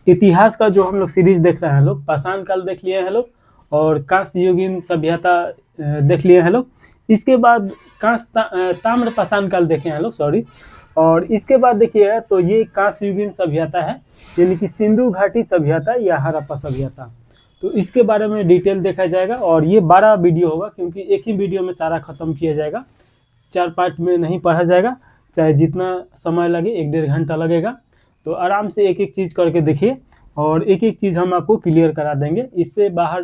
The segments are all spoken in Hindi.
इतिहास का जो हम लोग सीरीज देख रहे हैं लोग, पाषाण काल देख लिए हैं लोग, और कांस्य युगीन सभ्यता देख लिए हैं लोग। इसके बाद ताम्र पाषाण काल देखे हैं लोग, सॉरी। और इसके बाद देखिएगा तो ये कांस्य युगीन सभ्यता है, यानी कि सिंधु घाटी सभ्यता या हड़प्पा सभ्यता। तो इसके बारे में डिटेल देखा जाएगा, और ये 12 वीडियो होगा, क्योंकि एक ही वीडियो में सारा खत्म किया जाएगा, 4 पार्ट में नहीं पढ़ा जाएगा, चाहे जितना समय लगे, 1-1.5 घंटा लगेगा। तो आराम से एक एक चीज़ करके देखिए, और एक एक चीज़ हम आपको क्लियर करा देंगे, इससे बाहर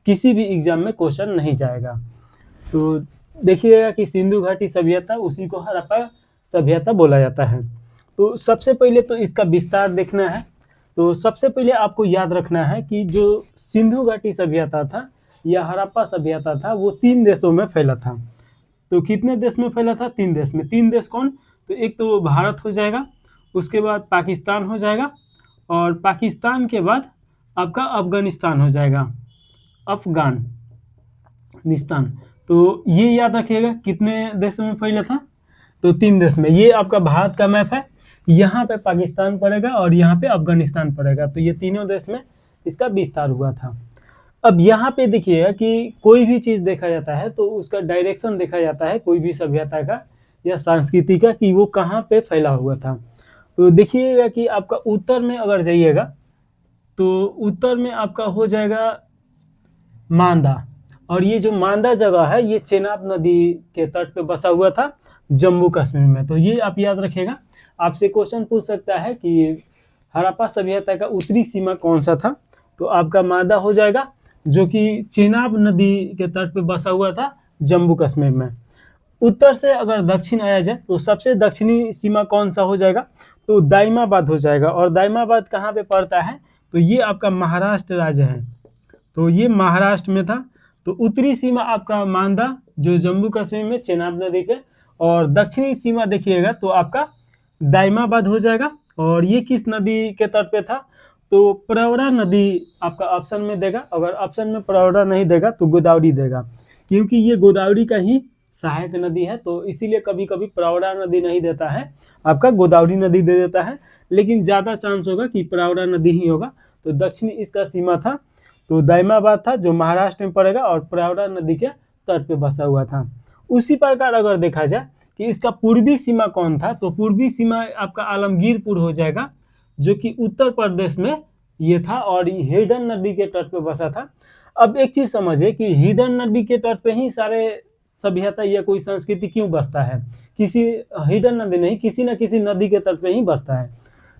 किसी भी एग्जाम में क्वेश्चन नहीं जाएगा। तो देखिएगा कि सिंधु घाटी सभ्यता, उसी को हड़प्पा सभ्यता बोला जाता है। तो सबसे पहले तो इसका विस्तार देखना है। तो सबसे पहले आपको याद रखना है कि जो सिंधु घाटी सभ्यता था या हड़प्पा सभ्यता था, वो 3 देशों में फैला था। तो कितने देश में फैला था? 3 देश में। 3 देश कौन? तो एक तो भारत हो जाएगा, उसके बाद पाकिस्तान हो जाएगा, और पाकिस्तान के बाद आपका अफगानिस्तान हो जाएगा, अफगानिस्तान। तो ये याद रखिएगा कितने देशों में फैला था? तो 3 देश में। ये आपका भारत का मैप है, यहाँ पे पाकिस्तान पड़ेगा और यहाँ पे अफगानिस्तान पड़ेगा। तो ये तीनों देश में इसका विस्तार हुआ था। अब यहाँ पे देखिएगा कि कोई भी चीज़ देखा जाता है तो उसका डायरेक्शन देखा जाता है, कोई भी सभ्यता का या संस्कृति का, कि वो कहाँ पे फैला हुआ था। तो देखिएगा कि आपका उत्तर में अगर जाइएगा तो उत्तर में आपका हो जाएगा मांदा, और ये जो मांदा जगह है ये चेनाब नदी के तट पे बसा हुआ था, जम्मू कश्मीर में। तो ये आप याद रखिएगा। आपसे क्वेश्चन पूछ सकता है कि हड़प्पा सभ्यता का उत्तरी सीमा कौन सा था, तो आपका मांदा हो जाएगा, जो कि चेनाब नदी के तट पे बसा हुआ था, जम्मू कश्मीर में। उत्तर से अगर दक्षिण आया जाए तो सबसे दक्षिणी सीमा कौन सा हो जाएगा? तो दाइमाबाद हो जाएगा। और दाइमाबाद कहाँ पे पड़ता है? तो ये आपका महाराष्ट्र राज्य है, तो ये महाराष्ट्र में था। तो उत्तरी सीमा आपका मांदा, जो जम्मू कश्मीर में चेनाब नदी के, और दक्षिणी सीमा देखिएगा तो आपका दाइमाबाद हो जाएगा। और ये किस नदी के तट पे था? तो प्रवरा नदी आपका ऑप्शन में देगा। अगर ऑप्शन में प्रवरा नहीं देगा तो गोदावरी देगा, क्योंकि ये गोदावरी का ही सहायक नदी है। तो इसीलिए कभी कभी प्रवरा नदी नहीं देता है, आपका गोदावरी नदी दे देता है, लेकिन ज़्यादा चांस होगा कि प्रवरा नदी ही होगा। तो दक्षिणी इसका सीमा था तो दाइमाबाद था, जो महाराष्ट्र में पड़ेगा, और प्रवरा नदी के तट पे बसा हुआ था। उसी प्रकार अगर देखा जाए कि इसका पूर्वी सीमा कौन था, तो पूर्वी सीमा आपका आलमगीरपुर हो जाएगा, जो कि उत्तर प्रदेश में ये था, और हिडन नदी के तट पे बसा था। अब एक चीज समझिए कि हिडन नदी के तट पे ही सारे सभ्यता या कोई संस्कृति क्यों बसता है? किसी हिडन नदी नहीं, किसी न किसी नदी के तट पे ही बसता है।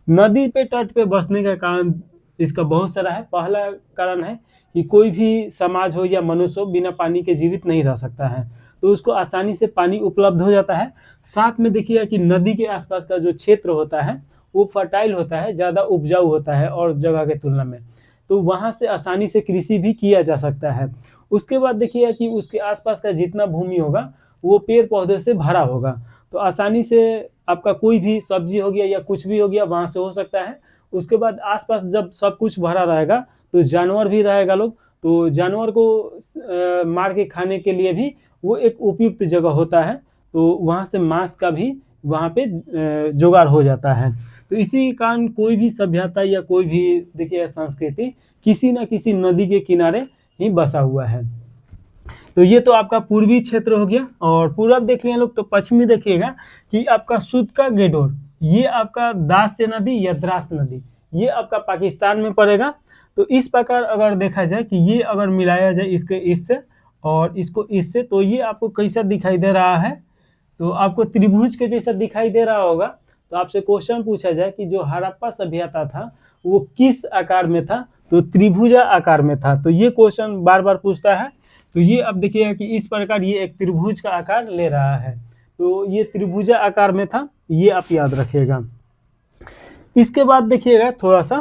नदी पे तट पे बसने का कारण इसका बहुत सारा है। पहला कारण है कि कोई भी समाज हो या मनुष्य हो बिना पानी के जीवित नहीं रह सकता है, तो उसको आसानी से पानी उपलब्ध हो जाता है। साथ में देखिएगा कि नदी के आसपास का जो क्षेत्र होता है वो फर्टाइल होता है, ज़्यादा उपजाऊ होता है और जगह के तुलना में, तो वहाँ से आसानी से कृषि भी किया जा सकता है। उसके बाद देखिएगा कि उसके आसपास का जितना भूमि होगा वो पेड़ पौधे से भरा होगा, तो आसानी से आपका कोई भी सब्जी हो गया या कुछ भी हो गया वहाँ से हो सकता है। उसके बाद आसपास जब सब कुछ भरा रहेगा तो जानवर भी रहेगा लोग, तो जानवर को मार के खाने के लिए भी वो एक उपयुक्त जगह होता है, तो वहाँ से मांस का भी वहाँ पे जुगाड़ हो जाता है। तो इसी कारण कोई भी सभ्यता या कोई भी देखिए संस्कृति किसी न किसी नदी के किनारे ही बसा हुआ है। तो ये तो आपका पूर्वी क्षेत्र हो गया। और पूरब देख लिया लोग, तो पश्चिमी देखिएगा कि आपका सुदका गेडोर, ये आपका दास्य नदी या द्रास नदी, ये आपका पाकिस्तान में पड़ेगा। तो इस प्रकार अगर देखा जाए कि ये अगर मिलाया जाए इसके इससे और इसको इससे, तो ये आपको कैसा दिखाई दे रहा है? तो आपको त्रिभुज के जैसा दिखाई दे रहा होगा। तो आपसे क्वेश्चन पूछा जाए कि जो हड़प्पा सभ्यता था वो किस आकार में था, तो त्रिभुजा आकार में था। तो ये क्वेश्चन बार बार पूछता है। तो ये अब देखिएगा कि इस प्रकार ये एक त्रिभुज का आकार ले रहा है, तो ये त्रिभुजा आकार में था, ये आप याद रखिएगा। इसके बाद देखिएगा थोड़ा सा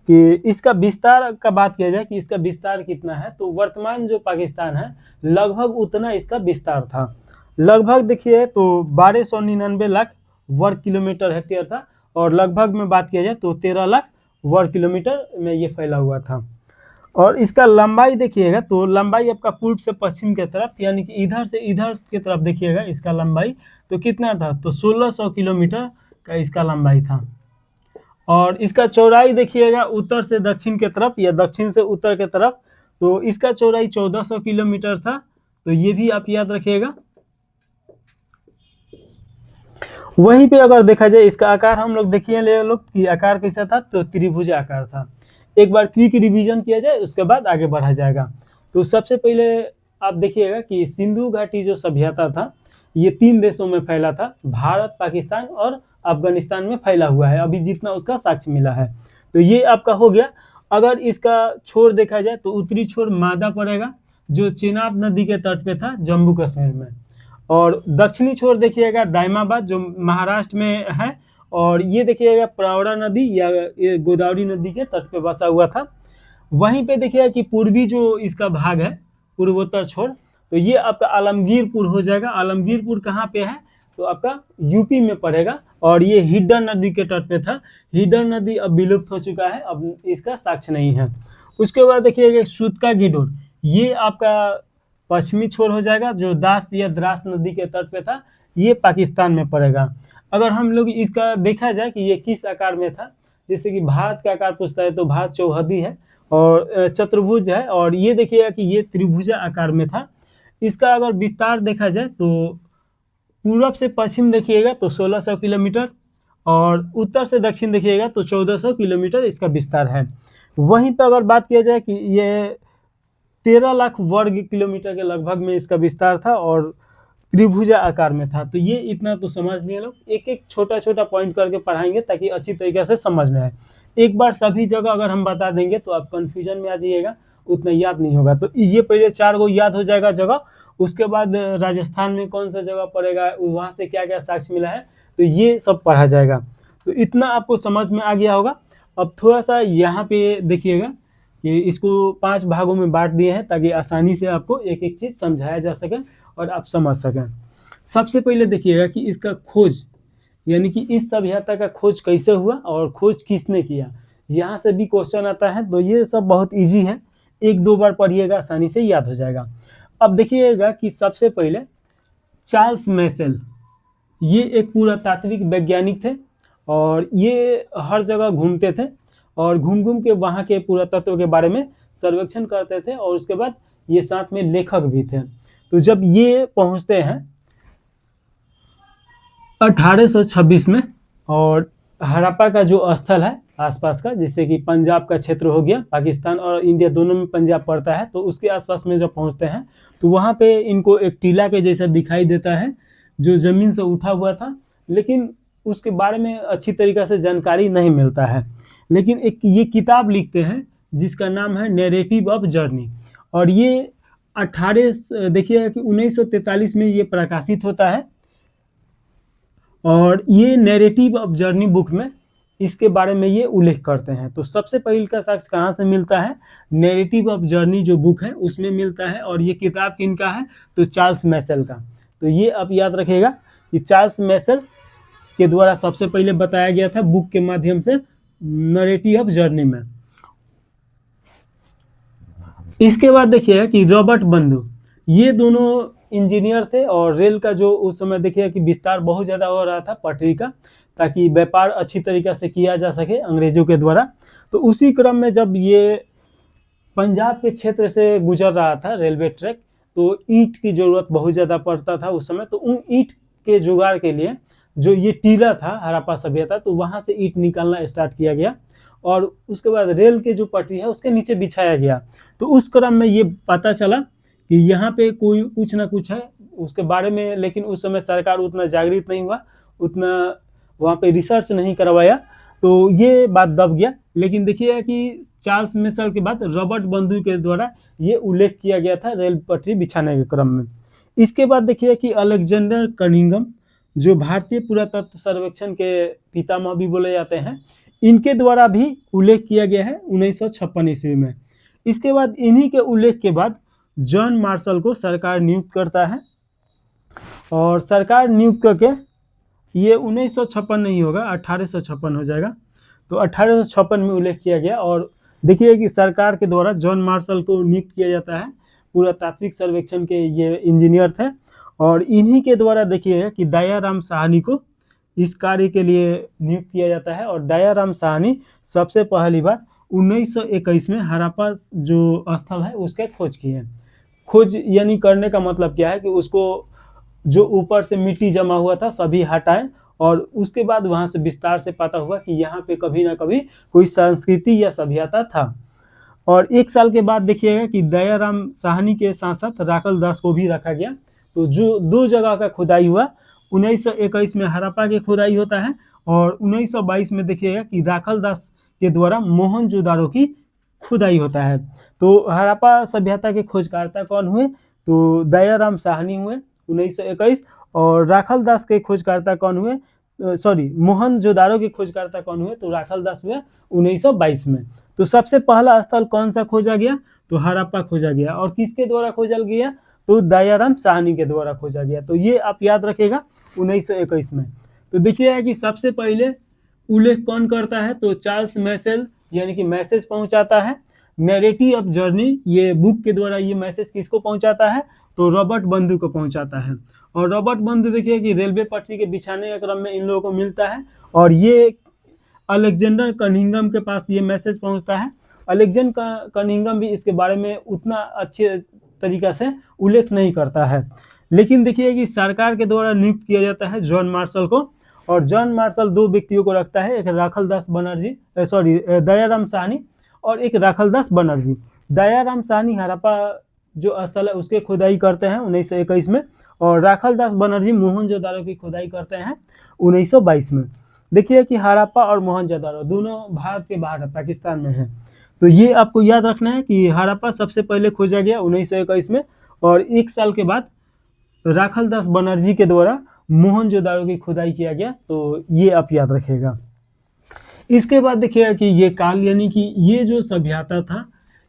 कि इसका विस्तार का बात किया जाए कि इसका विस्तार कितना है, तो वर्तमान जो पाकिस्तान है लगभग उतना इसका विस्तार था। लगभग देखिए तो 1299 लाख वर्ग किलोमीटर हेक्टेयर था, और लगभग में बात किया जाए तो 13 लाख वर्ग किलोमीटर में ये फैला हुआ था। और इसका लंबाई देखिएगा तो लंबाई आपका पूर्व से पश्चिम की तरफ, यानी कि इधर से इधर की तरफ देखिएगा इसका लंबाई तो कितना था, तो 1600 किलोमीटर का इसका लंबाई था। और इसका चौड़ाई देखिएगा उत्तर से दक्षिण के तरफ या दक्षिण से उत्तर के तरफ, तो इसका चौड़ाई 1400 किलोमीटर था। तो ये भी आप याद रखिएगा। वहीं पे अगर देखा जाए इसका आकार हम लोग देखिए ले लोग कि आकार कैसा था, तो त्रिभुज आकार था। एक बार क्विक रिवीजन किया जाए उसके बाद आगे बढ़ा जाएगा। तो सबसे पहले आप देखिएगा कि सिंधु घाटी जो सभ्यता था ये 3 देशों में फैला था, भारत, पाकिस्तान और अफगानिस्तान में फैला हुआ है अभी जितना उसका साक्ष्य मिला है। तो ये आपका हो गया। अगर इसका छोर देखा जाए तो उत्तरी छोर मादा पड़ेगा जो चेनाब नदी के तट पे था जम्मू कश्मीर में, और दक्षिणी छोर देखिएगा दाइमाबाद जो महाराष्ट्र में है, और ये देखिएगा प्रावरा नदी या ये गोदावरी नदी के तट पे बसा हुआ था। वहीं पे देखिएगा कि पूर्वी जो इसका भाग है पूर्वोत्तर छोर, तो ये आपका आलमगीरपुर हो जाएगा। आलमगीरपुर कहाँ पे है, तो आपका यूपी में पड़ेगा, और ये हिड्डा नदी के तट पे था। हिड्डा नदी अब विलुप्त हो चुका है, अब इसका साक्ष्य नहीं है। उसके बाद देखिएगा सूतका गिडोर, ये आपका पश्चिमी छोर हो जाएगा जो दास या द्रास नदी के तट पे था, ये पाकिस्तान में पड़ेगा। अगर हम लोग इसका देखा जाए कि ये किस आकार में था, जैसे कि भारत का आकार पूछता है तो भारत चौहदी है और चतुर्भुज है, और ये देखिएगा कि ये त्रिभुज आकार में था। इसका अगर विस्तार देखा जाए तो पूरब से पश्चिम देखिएगा तो 1600 किलोमीटर, और उत्तर से दक्षिण देखिएगा तो 1400 किलोमीटर इसका विस्तार है। वहीं पर अगर बात किया जाए कि ये 13 लाख वर्ग किलोमीटर के लगभग में इसका विस्तार था और त्रिभुजा आकार में था। तो ये इतना तो समझ लिए लोग, एक एक छोटा छोटा पॉइंट करके पढ़ाएंगे ताकि अच्छी तरीके से समझ में आए। एक बार सभी जगह अगर हम बता देंगे तो आप कंफ्यूजन में आ जाइएगा, उतना याद नहीं होगा। तो ये पहले 4 गो याद हो जाएगा जगह, उसके बाद राजस्थान में कौन सा जगह पड़ेगा, वहाँ से क्या क्या साक्ष्य मिला है, तो ये सब पढ़ा जाएगा। तो इतना आपको समझ में आ गया होगा। अब थोड़ा सा यहाँ पे देखिएगा कि इसको 5 भागों में बांट दिए हैं ताकि आसानी से आपको एक एक चीज़ समझाया जा सके और आप समझ सकें। सबसे पहले देखिएगा कि इसका खोज, यानी कि इस सभ्यता का खोज कैसे हुआ और खोज किसने किया, यहाँ से भी क्वेश्चन आता है। तो ये सब बहुत इजी है, 1-2 बार पढ़िएगा आसानी से याद हो जाएगा। अब देखिएगा कि सबसे पहले चार्ल्स मैसेल, ये एक पुरातात्विक वैज्ञानिक थे और ये हर जगह घूमते थे और घूम घूम के वहाँ के पुरातत्व के बारे में सर्वेक्षण करते थे, और उसके बाद ये साथ में लेखक भी थे। तो जब ये पहुँचते हैं 1826 में, और हड़प्पा का जो स्थल है आसपास का, जैसे कि पंजाब का क्षेत्र हो गया, पाकिस्तान और इंडिया दोनों में पंजाब पड़ता है, तो उसके आसपास में जब पहुंचते हैं तो वहाँ पे इनको एक टीला के जैसा दिखाई देता है जो ज़मीन से उठा हुआ था, लेकिन उसके बारे में अच्छी तरीक़े से जानकारी नहीं मिलता है। लेकिन एक ये किताब लिखते हैं जिसका नाम है नैरेटिव ऑफ जर्नी, और ये 1943 में ये प्रकाशित होता है। और ये नैरेटिव ऑफ जर्नी बुक में इसके बारे में ये उल्लेख करते हैं। तो सबसे पहले का साक्ष्य कहाँ से मिलता है, नैरेटिव ऑफ जर्नी जो बुक है उसमें मिलता है, और ये किताब किनका है, तो चार्ल्स मैसेल का। तो ये आप याद रखिएगा कि चार्ल्स मैसेल के द्वारा सबसे पहले बताया गया था बुक के माध्यम से नैरेटिव ऑफ जर्नी में। इसके बाद देखिएगा कि रॉबर्ट बंधु, ये दोनों इंजीनियर थे, और रेल का जो उस समय देखिएगा कि विस्तार बहुत ज़्यादा हो रहा था पटरी का, ताकि व्यापार अच्छी तरीक़े से किया जा सके अंग्रेजों के द्वारा। तो उसी क्रम में जब ये पंजाब के क्षेत्र से गुजर रहा था रेलवे ट्रैक, तो ईंट की ज़रूरत बहुत ज़्यादा पड़ता था उस समय। तो उन ईंट के जुगाड़ के लिए जो ये टीला था हड़प्पा सभ्यता, तो वहाँ से ईंट निकालना स्टार्ट किया गया, और उसके बाद रेल के जो पटरी है उसके नीचे बिछाया गया। तो उस क्रम में ये पता चला कि यहाँ पे कोई कुछ ना कुछ है उसके बारे में, लेकिन उस समय सरकार उतना जागृत नहीं हुआ, उतना वहाँ पे रिसर्च नहीं करवाया, तो ये बात दब गया। लेकिन देखिए कि चार्ल्स मैसेल के बाद रॉबर्ट बंधु के द्वारा ये उल्लेख किया गया था रेल पटरी बिछाने के क्रम में। इसके बाद देखिए कि अलेक्जेंडर कनिंघम, जो भारतीय पुरातत्व सर्वेक्षण के पितामह भी बोले जाते हैं, इनके द्वारा भी उल्लेख किया गया है 1956 ईस्वी में। इसके बाद इन्हीं के उल्लेख के बाद जॉन मार्शल को सरकार नियुक्त करता है, और सरकार नियुक्त करके ये 1956 नहीं होगा, 1856 हो जाएगा। तो 1856 में उल्लेख किया गया, और देखिए कि सरकार के द्वारा जॉन मार्शल को नियुक्त किया जाता है, पुरातात्विक सर्वेक्षण के ये इंजीनियर थे, और इन्हीं के द्वारा देखिए कि दयाराम साहनी को इस कार्य के लिए नियुक्त किया जाता है। और दयाराम साहनी सबसे पहली बार 1921 में हड़प्पा जो स्थल है उसके खोज किए। खोज यानी करने का मतलब क्या है कि उसको जो ऊपर से मिट्टी जमा हुआ था सभी हटाए, और उसके बाद वहां से विस्तार से पता हुआ कि यहाँ पे कभी ना कभी कोई संस्कृति या सभ्यता था। और 1 साल के बाद देखिएगा कि दयाराम साहनी के साथ साथ राखल दास को भी रखा गया। तो जो 2 जगह का खुदाई हुआ, 1921 में हड़प्पा की खुदाई होता है और 1922 में देखिएगा कि राखल दास के द्वारा मोहनजोदारो की खुदाई होता है। तो हड़प्पा सभ्यता के खोजकर्ता कौन हुए? तो दयाराम साहनी हुए 1921, और राखल दास के खोजकर्ता कौन हुए? मोहनजोदारो के खोजकर्ता कौन हुए? तो राखल दास हुए 1922 में। तो सबसे पहला स्थल कौन सा खोजा गया? तो हड़प्पा खोजा गया। और किसके द्वारा खोजा गया? तो दयाराम साहनी के द्वारा खोजा गया। तो ये आप याद रखेगा 1921 में। तो देखिएगा कि सबसे पहले उल्लेख कौन करता है? तो चार्ल्स मैसेल, यानी कि मैसेज पहुंचाता है। नैरेटिव ऑफ जर्नी, ये बुक के द्वारा ये मैसेज किसको पहुंचाता है? तो रॉबर्ट बंधु को पहुंचाता है। और रॉबर्ट बंधु देखिए कि रेलवे पटरी के बिछाने के क्रम में इन लोगों को मिलता है, और ये अलेक्जेंडर कनिंघम के पास ये मैसेज पहुंचता है। अलेक्जेंडर कनिंघम भी इसके बारे में उतना अच्छे तरीका से उल्लेख नहीं करता है, लेकिन देखिए कि सरकार के द्वारा नियुक्त किया जाता है जॉन मार्शल को। और जॉन मार्शल 2 व्यक्तियों को रखता है, एक राखल दास बनर्जी, दयाराम साहनी, और एक राखल दास बनर्जी। दयाराम साहनी हड़प्पा जो स्थल है उसके खुदाई करते हैं 1921 में, और राखल दास बनर्जी मोहनजोदारो की खुदाई करते हैं 1922 में। देखिए कि हड़प्पा और मोहनजोदारो दोनों भारत के बाहर है, पाकिस्तान में है। तो ये आपको याद रखना है कि हड़प्पा सबसे पहले खोजा गया 1921 में, और 1 साल के बाद राखल दास बनर्जी के द्वारा मोहनजोदारो की खुदाई किया गया। तो ये आप याद रखिएगा। इसके बाद देखिएगा कि ये काल, यानी कि ये जो सभ्यता था,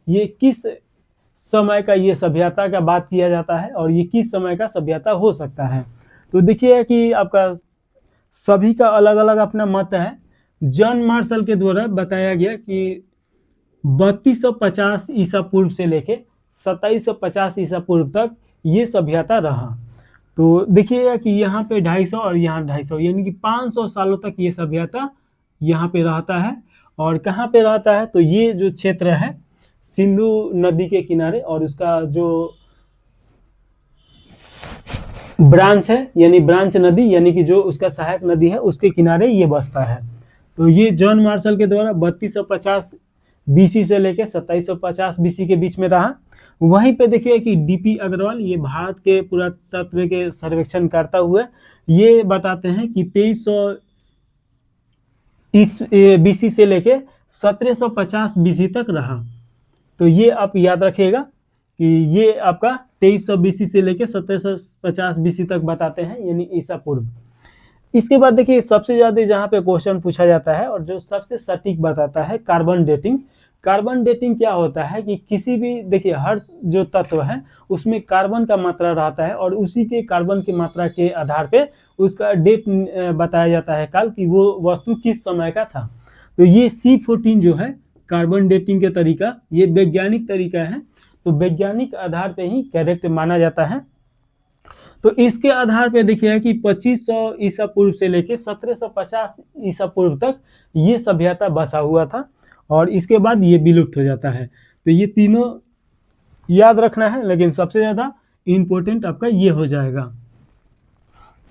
ये किस समय का ये सभ्यता का बात किया जाता है, और ये किस समय का सभ्यता हो सकता है। तो देखिए कि आपका सभी का अलग अलग अपना मत है। जॉन मार्शल के द्वारा बताया गया कि 3250 ईसा पूर्व से लेके 2750 ईसा पूर्व तक ये सभ्यता रहा। तो देखिएगा कि यहाँ पे 250 और यहाँ 250, यानी कि 500 सालों तक ये सभ्यता यहाँ पे रहता है। और कहाँ पे रहता है? तो ये जो क्षेत्र है सिंधु नदी के किनारे, और उसका जो ब्रांच है, यानी ब्रांच नदी, यानी कि जो उसका सहायक नदी है उसके किनारे ये बसता है। तो ये जॉन मार्शल के द्वारा 3250 बीसी से लेकर 2750 बीसी के बीच में रहा। वहीं पे देखिए कि डीपी अग्रवाल, ये भारत के पुरातत्व के सर्वेक्षण करता हुए ये बताते हैं कि 2300 बीसी से लेके 1750 बीसी तक रहा। तो ये आप याद रखिएगा कि ये आपका 2300 बीसी से लेके 1750 बीसी तक बताते हैं, यानी ईसा पूर्व। इसके बाद देखिए सबसे ज़्यादा जहाँ पे क्वेश्चन पूछा जाता है और जो सबसे सटीक बताता है कार्बन डेटिंग। कार्बन डेटिंग क्या होता है कि किसी भी, देखिए हर जो तत्व है उसमें कार्बन का मात्रा रहता है, और उसी के कार्बन की मात्रा के आधार पे उसका डेट बताया जाता है काल, कि वो वस्तु किस समय का था। तो ये C14 जो है कार्बन डेटिंग के तरीका, ये वैज्ञानिक तरीका है, तो वैज्ञानिक आधार पे ही करेक्ट माना जाता है। तो इसके आधार पे देखिए कि 2500 ईसा पूर्व से लेके 1750 ईसा पूर्व तक ये सभ्यता बसा हुआ था, और इसके बाद ये विलुप्त हो जाता है। तो ये तीनों याद रखना है, लेकिन सबसे ज़्यादा इम्पोर्टेंट आपका ये हो जाएगा।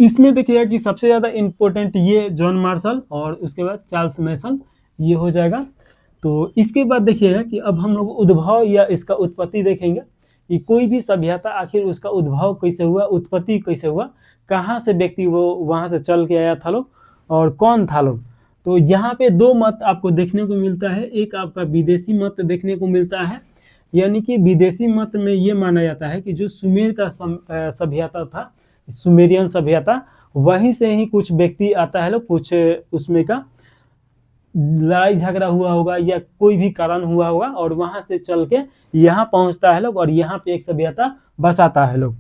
इसमें देखिएगा कि सबसे ज़्यादा इम्पोर्टेंट ये जॉन मार्शल और उसके बाद चार्ल्स मैसल, ये हो जाएगा। तो इसके बाद देखिएगा कि अब हम लोग उद्भव या इसका उत्पत्ति देखेंगे कि कोई भी सभ्यता आखिर उसका उद्भव कैसे हुआ, उत्पत्ति कैसे हुआ, कहाँ से व्यक्ति वो वहाँ से चल के आया था लोग, और कौन था लोग। तो यहाँ पे 2 मत आपको देखने को मिलता है। एक आपका विदेशी मत देखने को मिलता है, यानी कि विदेशी मत में ये माना जाता है कि जो सुमेर का सभ्यता था, सुमेरियन सभ्यता, वहीं से ही कुछ व्यक्ति आता है लोग, कुछ उसमें का लड़ाई झगड़ा हुआ होगा या कोई भी कारण हुआ होगा, और वहां से चल के यहाँ पहुंचता है लोग, और यहाँ पे एक सभ्यता बसाता है लोग।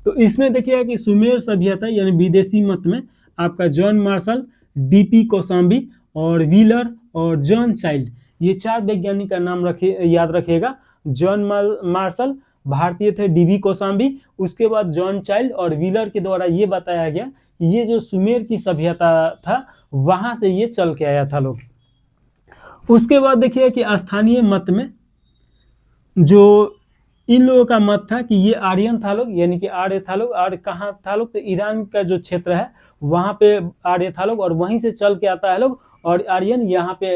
तो इसमें देखिएगा कि सुमेर सभ्यता यानी विदेशी मत में आपका जॉन मार्शल, डीपी कोसाम्बी और व्हीलर और जॉन चाइल्ड, ये 4 वैज्ञानिक का नाम याद रखिएगा। जॉन मार्शल भारतीय थे, डीबी कोसाम्बी, उसके बाद जॉन चाइल्ड और व्हीलर के द्वारा ये बताया गया ये जो सुमेर की सभ्यता था वहां से ये चल के आया था लोग। उसके बाद देखिए कि स्थानीय मत में जो इन लोगों का मत था कि ये आर्यन था लोग, यानी कि आर्य था लोग। और कहाँ था लोग, तो ईरान का जो क्षेत्र है वहां पे आर्य था लोग, और वहीं से चल के आता है लोग, और आर्यन यहाँ पे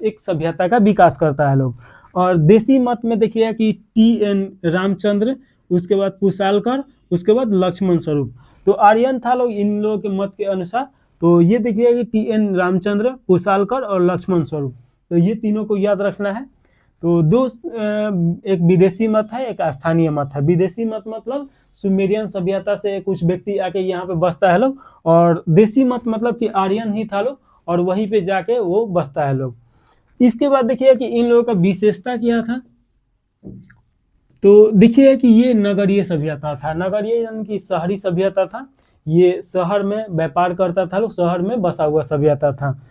एक सभ्यता का विकास करता है लोग। और देसी मत में देखिए कि टी.एन. रामचंद्र, उसके बाद कुशालकर, उसके बाद लक्ष्मण स्वरूप। तो आर्यन था लोग इन लोगों के मत के अनुसार। तो ये देखिए कि टी.एन. रामचंद्र, कुशालकर और लक्ष्मण स्वरूप, तो ये तीनों को याद रखना है। तो दो एक विदेशी मत है, एक स्थानीय मत है। विदेशी मत मतलब सुमेरियन सभ्यता से कुछ व्यक्ति आके यहाँ पे बसता है लोग, और देसी मत मतलब कि आर्यन ही था लोग, और वहीं पे जाके वो बसता है लोग। इसके बाद देखिए कि इन लोगों का विशेषता क्या था। तो देखिए कि ये नगरीय सभ्यता था। नगरीय यानी कि शहरी सभ्यता था। ये शहर में व्यापार करता था लोग, शहर में बसा हुआ सभ्यता था।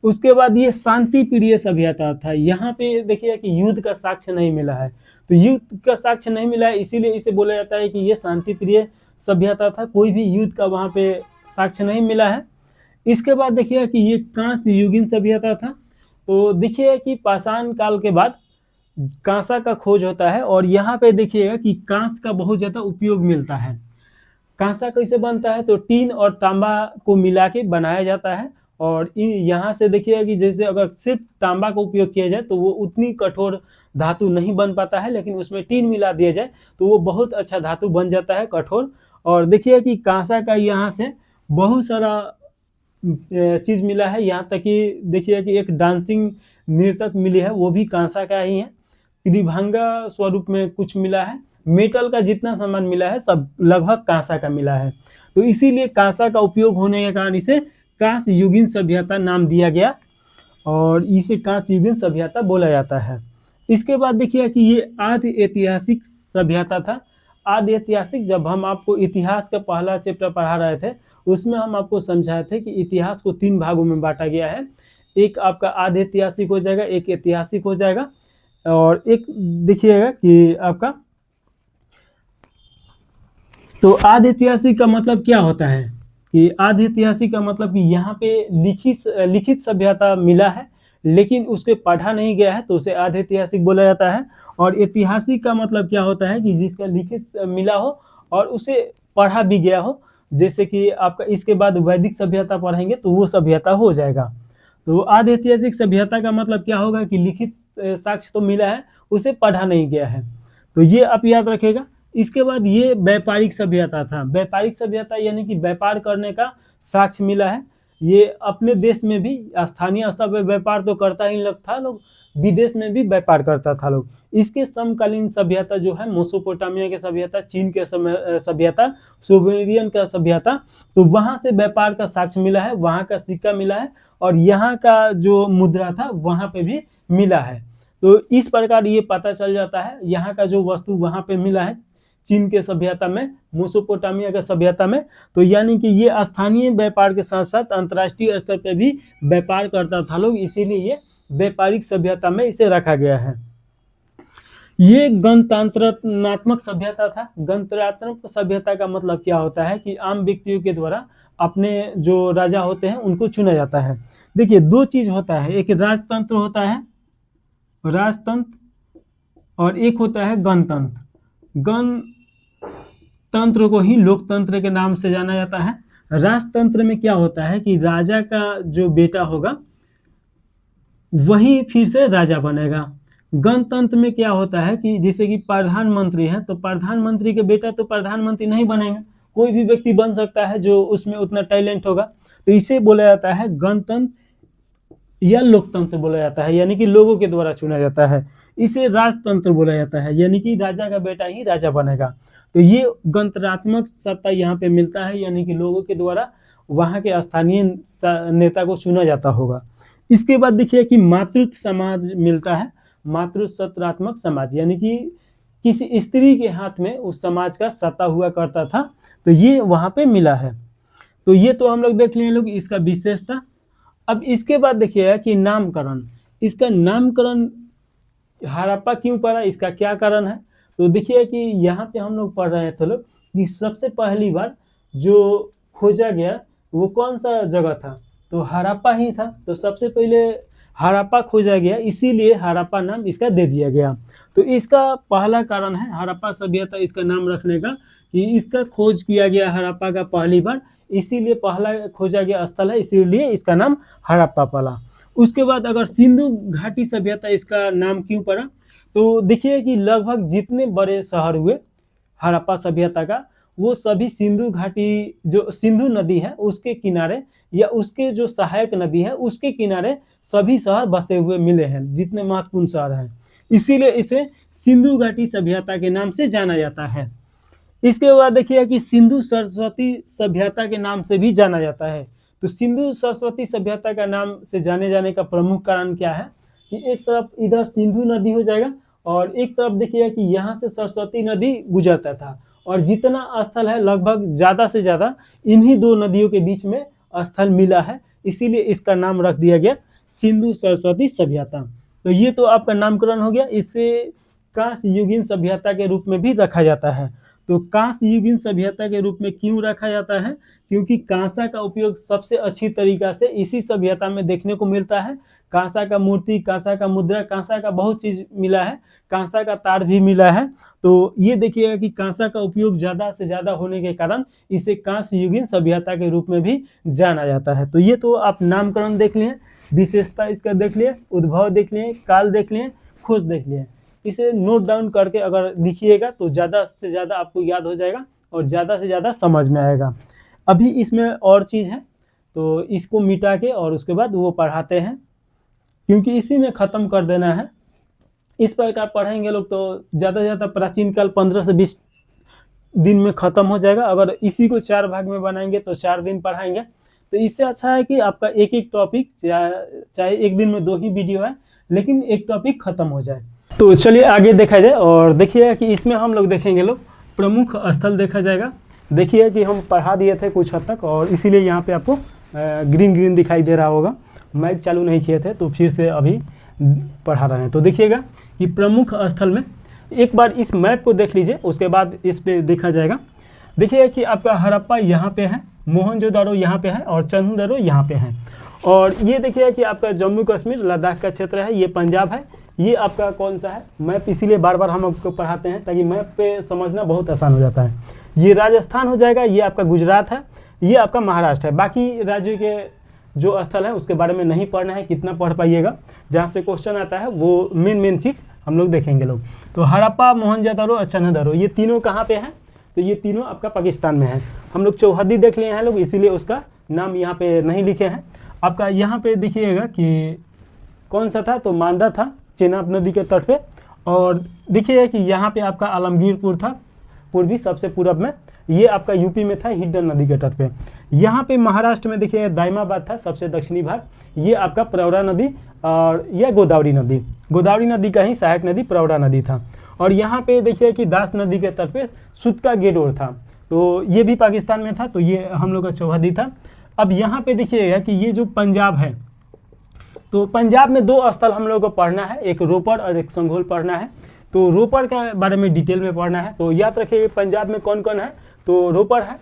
उसके बाद ये शांति प्रिय सभ्यता था। यहाँ पे देखिए कि युद्ध का साक्ष्य नहीं मिला है। तो युद्ध का साक्ष्य नहीं मिला है, इसीलिए इसे बोला जाता है कि ये शांति प्रिय सभ्यता था। कोई भी युद्ध का वहाँ पे साक्ष्य नहीं मिला है। इसके बाद देखिए कि ये कांस्य युगीन सभ्यता था। तो देखिए कि पाषाण काल के बाद कांसा का खोज होता है, और यहाँ पे देखिएगा कि कांस का बहुत ज्यादा उपयोग मिलता है। कांसा कैसे बनता है, तो टीन और तांबा को मिला के बनाया जाता है। और यहाँ से देखिएगा कि जैसे अगर सिर्फ तांबा का उपयोग किया जाए तो वो उतनी कठोर धातु नहीं बन पाता है, लेकिन उसमें टीन मिला दिया जाए तो वो बहुत अच्छा धातु बन जाता है, कठोर। और देखिए कि कांसा का यहाँ से बहुत सारा चीज मिला है। यहाँ तक कि देखिए कि एक डांसिंग नृतक मिली है, वो भी कांसा का ही है। त्रिभंगा स्वरूप में कुछ मिला है। मेटल का जितना सामान मिला है सब लगभग कांसा का मिला है। तो इसीलिए कांसा का उपयोग होने के कारण इसे कांस्य युगीन सभ्यता नाम दिया गया, और इसे कांस्य युगीन सभ्यता बोला जाता है। इसके बाद देखिए कि ये आदि ऐतिहासिक सभ्यता था। आदि ऐतिहासिक, जब हम आपको इतिहास का पहला चैप्टर पढ़ा रहे थे उसमें हम आपको समझाए थे कि इतिहास को 3 भागों में बांटा गया है। एक आपका आदि ऐतिहासिक हो जाएगा, एक ऐतिहासिक हो जाएगा, और एक देखिएगा कि आपका, तो आदि ऐतिहासिक का मतलब क्या होता है कि आदि ऐतिहासिक का मतलब कि यहाँ पे लिखित सभ्यता मिला है लेकिन उसके पढ़ा नहीं गया है, तो उसे आदि ऐतिहासिक बोला जाता है। और ऐतिहासिक का मतलब क्या होता है कि जिसका लिखित मिला हो और उसे पढ़ा भी गया हो। जैसे कि आपका इसके बाद वैदिक सभ्यता पढ़ेंगे तो वो सभ्यता हो जाएगा। तो आदि ऐतिहासिक सभ्यता का मतलब क्या होगा कि लिखित साक्ष्य तो मिला है, उसे पढ़ा नहीं गया है। तो ये आप याद रखेगा। इसके बाद ये व्यापारिक सभ्यता था। व्यापारिक सभ्यता यानी कि व्यापार करने का साक्ष्य मिला है। ये अपने देश में भी स्थानीय स्तर पर व्यापार तो करता ही लोग था, लोग विदेश में भी व्यापार करता था लोग। इसके समकालीन सभ्यता जो है मेसोपोटामिया के सभ्यता, चीन के सभ्यता, सुमेरियन का सभ्यता, तो वहां से व्यापार का साक्ष्य मिला है, वहां का सिक्का मिला है, और यहाँ का जो मुद्रा था वहां पे भी मिला है। तो इस प्रकार ये पता चल जाता है यहाँ का जो वस्तु वहां पे मिला है चीन के सभ्यता में, मेसोपोटामिया के सभ्यता में। तो यानी कि ये स्थानीय व्यापार के साथ साथ अंतर्राष्ट्रीय स्तर पे भी व्यापार करता था लोग, इसीलिए ये व्यापारिक सभ्यता में इसे रखा गया है। ये गणतंत्रात्मक सभ्यता था। गणतंत्रात्मक सभ्यता का मतलब क्या होता है कि आम व्यक्तियों के द्वारा अपने जो राजा होते हैं उनको चुना जाता है। देखिए 2 चीज होता है, एक राजतंत्र होता है, राजतंत्र, और एक होता है गणतंत्र। गणतंत्र को ही लोकतंत्र के नाम से जाना जाता है। राजतंत्र में क्या होता है कि राजा का जो बेटा होगा वही फिर से राजा बनेगा। गणतंत्र में क्या होता है कि जैसे कि प्रधानमंत्री है, तो प्रधानमंत्री के बेटा तो प्रधानमंत्री नहीं बनेगा, कोई भी व्यक्ति बन सकता है जो उसमें उतना टैलेंट होगा। तो इसे बोला जाता है गणतंत्र या लोकतंत्र बोला जाता है, यानी कि लोगों के द्वारा चुना जाता है। इसे राजतंत्र बोला जाता है, यानी कि राजा का बेटा ही राजा बनेगा। तो ये गणतंत्रात्मक सत्ता यहाँ पे मिलता है, यानी कि लोगों के द्वारा वहाँ के स्थानीय नेता को चुना जाता होगा। इसके बाद देखिए कि मातृत्व समाज मिलता है। मातृसत्तात्मक समाज यानी कि किसी स्त्री के हाथ में उस समाज का सत्ता हुआ करता था, तो ये वहाँ पे मिला है। तो ये तो हम लोग देख लिए लोग इसका विशेषता। अब इसके बाद देखिएगा कि नामकरण। इसका नामकरण हड़प्पा क्यों पड़ा, इसका क्या कारण है। तो देखिए कि यहाँ पे हम लोग पढ़ रहे थे लोग कि सबसे पहली बार जो खोजा गया वो कौन सा जगह था, तो हड़प्पा ही था। तो सबसे पहले हड़प्पा खोजा गया, इसीलिए हड़प्पा नाम इसका दे दिया गया। तो इसका पहला कारण है हड़प्पा सभ्यता इसका नाम रखने का, कि इसका खोज किया गया हड़प्पा का पहली बार, इसीलिए पहला खोजा गया स्थल है, इसीलिए इसका नाम हड़प्पा पड़ा। उसके बाद अगर सिंधु घाटी सभ्यता इसका नाम क्यों पड़ा, तो देखिए कि लगभग जितने बड़े शहर हुए हड़प्पा सभ्यता का, वो सभी सिंधु घाटी जो सिंधु नदी है उसके किनारे या उसके जो सहायक नदी है उसके किनारे सभी शहर बसे हुए मिले हैं, जितने महत्वपूर्ण शहर हैं, इसीलिए इसे सिंधु घाटी सभ्यता के नाम से जाना जाता है। इसके बाद देखिए कि सिंधु सरस्वती सभ्यता के नाम से भी जाना जाता है। तो सिंधु सरस्वती सभ्यता का नाम से जाने जाने का प्रमुख कारण क्या है कि एक तरफ इधर सिंधु नदी हो जाएगा और एक तरफ देखिए कि यहाँ से सरस्वती नदी गुजरता था, और जितना स्थल है लगभग ज़्यादा से ज़्यादा इन्हीं दो नदियों के बीच में स्थल मिला है, इसीलिए इसका नाम रख दिया गया सिंधु सरस्वती सभ्यता। तो ये तो आपका नामकरण हो गया। इसे कांस्य युगीन सभ्यता के रूप में भी रखा जाता है। तो कांस्य युगीन सभ्यता के रूप में क्यों रखा जाता है, क्योंकि कांसा का उपयोग सबसे अच्छी तरीका से इसी सभ्यता में देखने को मिलता है। कांसा का मूर्ति, कांसा का मुद्रा, कांसा का बहुत चीज मिला है, कांसा का तार भी मिला है। तो ये देखिएगा कि कांसा का उपयोग ज़्यादा से ज़्यादा होने के कारण इसे कांस्य युगीन सभ्यता के रूप में भी जाना जाता है। तो ये तो आप नामकरण देख लिए, विशेषता इसका देख लिए, उद्भव देख लिए, काल देख लिए, खोज देख लिए। इसे नोट डाउन करके अगर लिखिएगा तो ज़्यादा से ज़्यादा आपको याद हो जाएगा और ज़्यादा से ज़्यादा समझ में आएगा। अभी इसमें और चीज़ है, तो इसको मिटा के और उसके बाद वो पढ़ाते हैं, क्योंकि इसी में ख़त्म कर देना है। इस प्रकार पढ़ेंगे लोग तो ज़्यादा से ज़्यादा प्राचीन काल 15 से 20 दिन में ख़त्म हो जाएगा। अगर इसी को 4 भाग में बनाएंगे तो 4 दिन पढ़ाएंगे। तो इससे अच्छा है कि आपका एक एक टॉपिक, चाहे एक दिन में 2 ही वीडियो है, लेकिन एक टॉपिक ख़त्म हो जाए। तो चलिए आगे देखा जाए, और देखिए कि इसमें हम लोग देखेंगे लोग प्रमुख स्थल देखा जाएगा। देखिए कि हम पढ़ा दिए थे कुछ हद तक, और इसीलिए यहाँ पे आपको ग्रीन ग्रीन दिखाई दे रहा होगा। मैप चालू नहीं किए थे तो फिर से अभी पढ़ा रहे हैं। तो देखिएगा कि प्रमुख स्थल में एक बार इस मैप को देख लीजिए, उसके बाद इस पे देखा जाएगा। देखिए कि आपका हड़प्पा यहाँ पे है, मोहनजोदारो यहाँ पे है और चंदरो यहाँ पे है। और ये देखिए कि आपका जम्मू कश्मीर लद्दाख का क्षेत्र है, ये पंजाब है, ये आपका कौन सा है मैप, इसीलिए बार बार हम आपको पढ़ाते हैं ताकि मैप पे समझना बहुत आसान हो जाता है। ये राजस्थान हो जाएगा, ये आपका गुजरात है, ये आपका महाराष्ट्र है। बाकी राज्यों के जो स्थल है उसके बारे में नहीं पढ़ना है, कितना पढ़ पाइएगा, जहाँ से क्वेश्चन आता है वो मेन चीज़ हम लोग देखेंगे लोग। तो हड़प्पा, मोहनजोदारो और चंदरो ये तीनों कहाँ पे हैं, तो ये तीनों आपका पाकिस्तान में है। हम लोग चौहद्दी देख लिए हैं लोग, इसीलिए उसका नाम यहाँ पे नहीं लिखे हैं। आपका यहाँ पे देखिएगा कि कौन सा था, तो मांदा था चेनाब नदी के तट पे। और देखिएगा कि यहाँ पे आपका आलमगीरपुर था पूर्वी, सबसे पूरब में, ये आपका यूपी में था हिंडन नदी के तट पे। यहाँ पे महाराष्ट्र में देखिए दाइमाबाद था सबसे दक्षिणी भाग, ये आपका प्रवरा नदी और यह गोदावरी नदी का ही सहायक नदी प्रवरा नदी था। और यहाँ पे देखिए कि दास नदी के तट पे सुतका गेडोर था, तो ये भी पाकिस्तान में था, तो ये हम लोग का चौहद्दी था। अब यहाँ पे देखिएगा कि ये जो पंजाब है, तो पंजाब में 2 स्थल हम लोग को पढ़ना है, एक रोपड़ और एक संघोल पढ़ना है। तो रोपड़ के बारे में डिटेल में पढ़ना है, तो याद रखिए पंजाब में कौन कौन है, तो रोपड़ है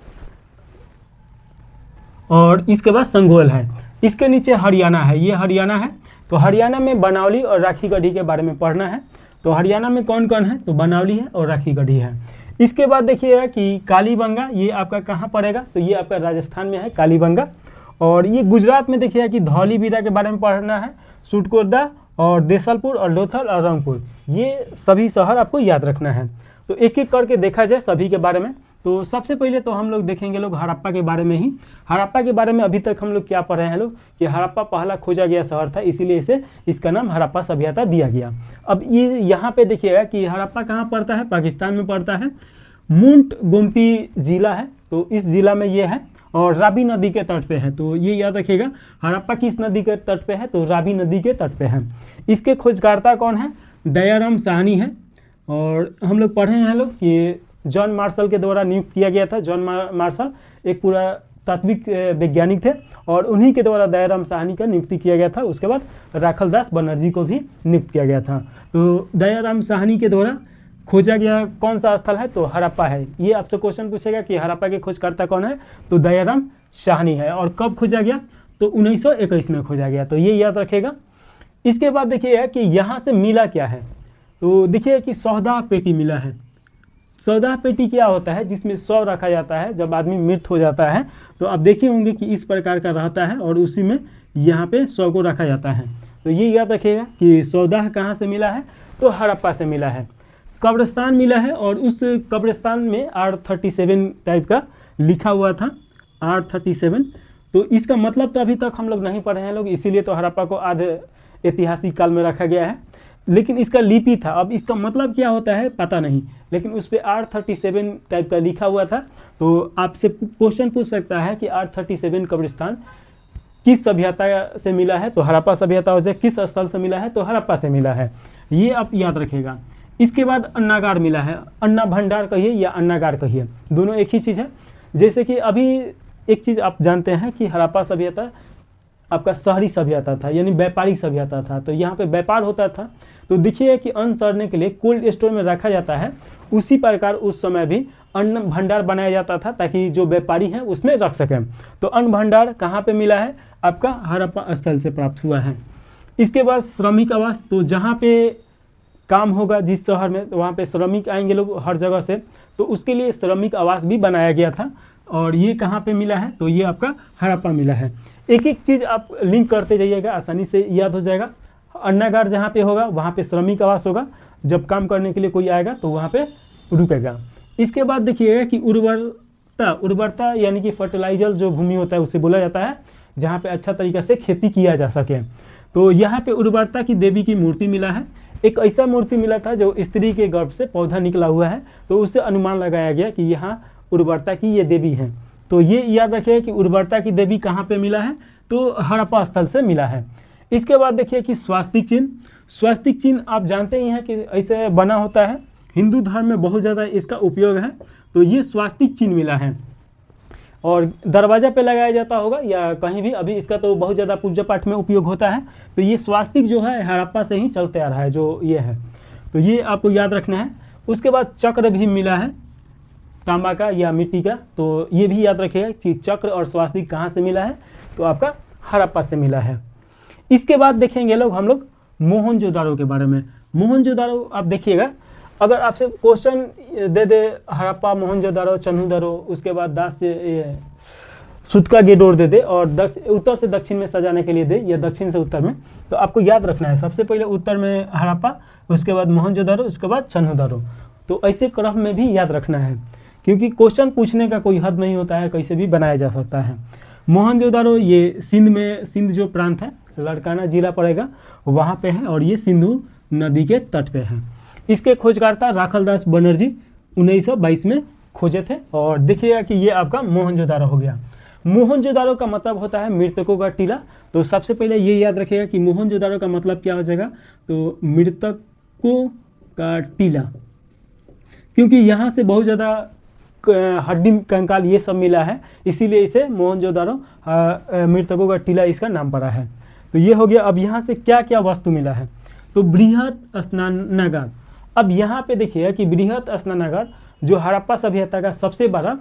और इसके बाद संघोल है, इसके नीचे हरियाणा है, ये हरियाणा है। तो हरियाणा में बनावली और राखीगढ़ी के बारे में पढ़ना है। तो हरियाणा में कौन कौन है, तो बनावली है और राखीगढ़ी है। इसके बाद देखिएगा कि कालीबंगा, ये आपका कहाँ पड़ेगा, तो ये आपका राजस्थान में है कालीबंगा। और ये गुजरात में देखिएगा कि धौलीवीरा के बारे में पढ़ना है, सुटकोदा और देसलपुर और लोथल और रंगपुर, ये सभी शहर आपको याद रखना है। तो एक एक करके देखा जाए सभी के बारे में। तो सबसे पहले तो हम लोग देखेंगे लोग हड़प्पा के बारे में ही। हड़प्पा के बारे में अभी तक हम लोग क्या पढ़ रहे हैं लोग, कि हड़प्पा पहला खोजा गया शहर था, इसीलिए इसे इसका नाम हड़प्पा सभ्यता दिया गया। अब ये यहाँ पे देखिएगा कि हड़प्पा कहाँ पड़ता है, पाकिस्तान में पड़ता है, मुंट गोमती जिला है, तो इस जिला में ये है, और रावी नदी के तट पे है। तो ये याद रखिएगा हड़प्पा किस नदी के तट पे है, तो रावी नदी के तट पे है। इसके खोजकर्ता कौन है, दयाराम साहनी है। और हम लोग पढ़े हैं लोग कि जॉन मार्शल के द्वारा नियुक्त किया गया था। जॉन मार्शल एक पूरा तात्विक वैज्ञानिक थे, और उन्हीं के द्वारा दयाराम साहनी का नियुक्ति किया गया था। उसके बाद राखलदास बनर्जी को भी नियुक्त किया गया था। तो दयाराम साहनी के द्वारा खोजा गया कौन सा स्थल है, तो हड़प्पा है। ये आपसे क्वेश्चन पूछेगा कि हड़प्पा के खोजकर्ता कौन है, तो दयाराम शाहनी है। और कब खोजा गया? तो 1921 में खोजा गया, तो ये याद रखेगा। इसके बाद देखिए कि यहाँ से मिला क्या है, तो देखिए कि सौदा पेटी मिला है। सौदा पेटी क्या होता है? जिसमें 100 रखा जाता है जब आदमी मृत हो जाता है, तो आप देखे होंगे कि इस प्रकार का रहता है और उसी में यहाँ पे 100 को रखा जाता है। तो ये याद रखिएगा कि सौदा कहाँ से मिला है, तो हड़प्पा से मिला है। कब्रिस्तान मिला है और उस कब्रिस्तान में R37 टाइप का लिखा हुआ था, R37। तो इसका मतलब तो अभी तक हम लोग नहीं पढ़े हैं लोग, इसीलिए तो हड़प्पा को आधे ऐतिहासिक काल में रखा गया है। लेकिन इसका लिपि था, अब इसका मतलब क्या होता है पता नहीं, लेकिन उस पर R37 टाइप का लिखा हुआ था। तो आपसे क्वेश्चन पूछ सकता है कि R37 कब्रिस्तान किस सभ्यता से मिला है, तो हड़प्पा सभ्यता हो जाए। किस स्थल से मिला है, तो हड़प्पा से मिला है, ये आप याद रखिएगा। इसके बाद अन्नागार मिला है, अन्ना भंडार कहिए या अन्नागार कहिए, दोनों एक ही चीज़ है। जैसे कि अभी एक चीज़ आप जानते हैं कि हड़प्पा सभ्यता आपका शहरी सभ्यता था, यानी व्यापारिक सभ्यता था, तो यहाँ पे व्यापार होता था। तो देखिए कि अन्न सड़ने के लिए कोल्ड स्टोर में रखा जाता है, उसी प्रकार उस समय भी अन्न भंडार बनाया जाता था ताकि जो व्यापारी हैं उसमें रख सकें। तो अन्न भंडार कहाँ पे मिला है, आपका हड़प्पा स्थल से प्राप्त हुआ है। इसके बाद श्रमिक आवास, तो जहाँ पे काम होगा जिस शहर में, तो वहाँ पे श्रमिक आएंगे लोग हर जगह से, तो उसके लिए श्रमिक आवास भी बनाया गया था। और ये कहाँ पे मिला है, तो ये आपका हड़प्पा मिला है। एक एक चीज़ आप लिंक करते जाइएगा, आसानी से याद हो जाएगा। अन्नागार जहाँ पे होगा वहाँ पे श्रमिक आवास होगा, जब काम करने के लिए कोई आएगा तो वहाँ पे रुकेगा। इसके बाद देखिएगा कि उर्वरता यानी कि फर्टिलाइजर जो भूमि होता है उसे बोला जाता है, जहाँ पे अच्छा तरीके से खेती किया जा सके। तो यहाँ पे उर्वरता की देवी की मूर्ति मिला है। एक ऐसा मूर्ति मिला था जो स्त्री के गर्भ से पौधा निकला हुआ है, तो उससे अनुमान लगाया गया कि यहाँ उर्वरता की ये देवी है। तो ये याद रखिए कि उर्वरता की देवी कहाँ पे मिला है, तो हड़प्पा स्थल से मिला है। इसके बाद देखिए कि स्वास्तिक चिन्ह, स्वास्तिक चिन्ह आप जानते ही हैं कि ऐसे बना होता है, हिंदू धर्म में बहुत ज़्यादा इसका उपयोग है। तो ये स्वास्तिक चिन्ह मिला है और दरवाजा पे लगाया जाता होगा या कहीं भी, अभी इसका तो बहुत ज़्यादा पूजा पाठ में उपयोग होता है। तो ये स्वास्तिक जो है हड़प्पा से ही चलते आ रहा है जो ये है, तो ये आपको याद रखना है। उसके बाद चक्र भी मिला है, तांबा का या मिट्टी का, तो ये भी याद रखिएगा कि चक्र और स्वास्तिक कहाँ से मिला है, तो आपका हड़प्पा से मिला है। इसके बाद देखेंगे लोग हम लोग मोहनजोदारो के बारे में। मोहनजोदारो आप देखिएगा, अगर आपसे क्वेश्चन दे दे हड़प्पा, मोहनजोदारो, चन्हूदारो, उसके बाद दास से सुतका गेडोर दे दे और उत्तर से दक्षिण में सजाने के लिए दे या दक्षिण से उत्तर में, तो आपको याद रखना है सबसे पहले उत्तर में हड़प्पा, उसके बाद मोहनजोदारो, उसके बाद चन्हूदारो। तो ऐसे क्रम में भी याद रखना है, क्योंकि क्वेश्चन पूछने का कोई हद नहीं होता है, कैसे भी बनाया जा सकता है। मोहनजोदारो ये सिंध में, सिंध जो प्रांत है, लड़काना जिला पड़ेगा, वहाँ पे है और ये सिंधु नदी के तट पे है। इसके खोजकर्ता राखलदास बनर्जी 1922 में खोजे थे। और देखिएगा कि ये आपका मोहनजोदारो हो गया। मोहनजोदारो का मतलब होता है मृतकों का टीला। तो सबसे पहले ये याद रखिएगा कि मोहनजोदारो का मतलब क्या हो जाएगा, तो मृतकों का टीला, क्योंकि यहाँ से बहुत ज़्यादा हड्डी कंकाल ये सब मिला है, इसीलिए इसे मोहनजोदारो मृतकों का टीला इसका नाम पड़ा है। तो ये हो गया। अब यहाँ से क्या क्या वस्तु मिला है, तो बृहत स्नानागार। अब यहाँ पे देखिए कि बृहत स्नानागार जो हड़प्पा सभ्यता का सबसे बड़ा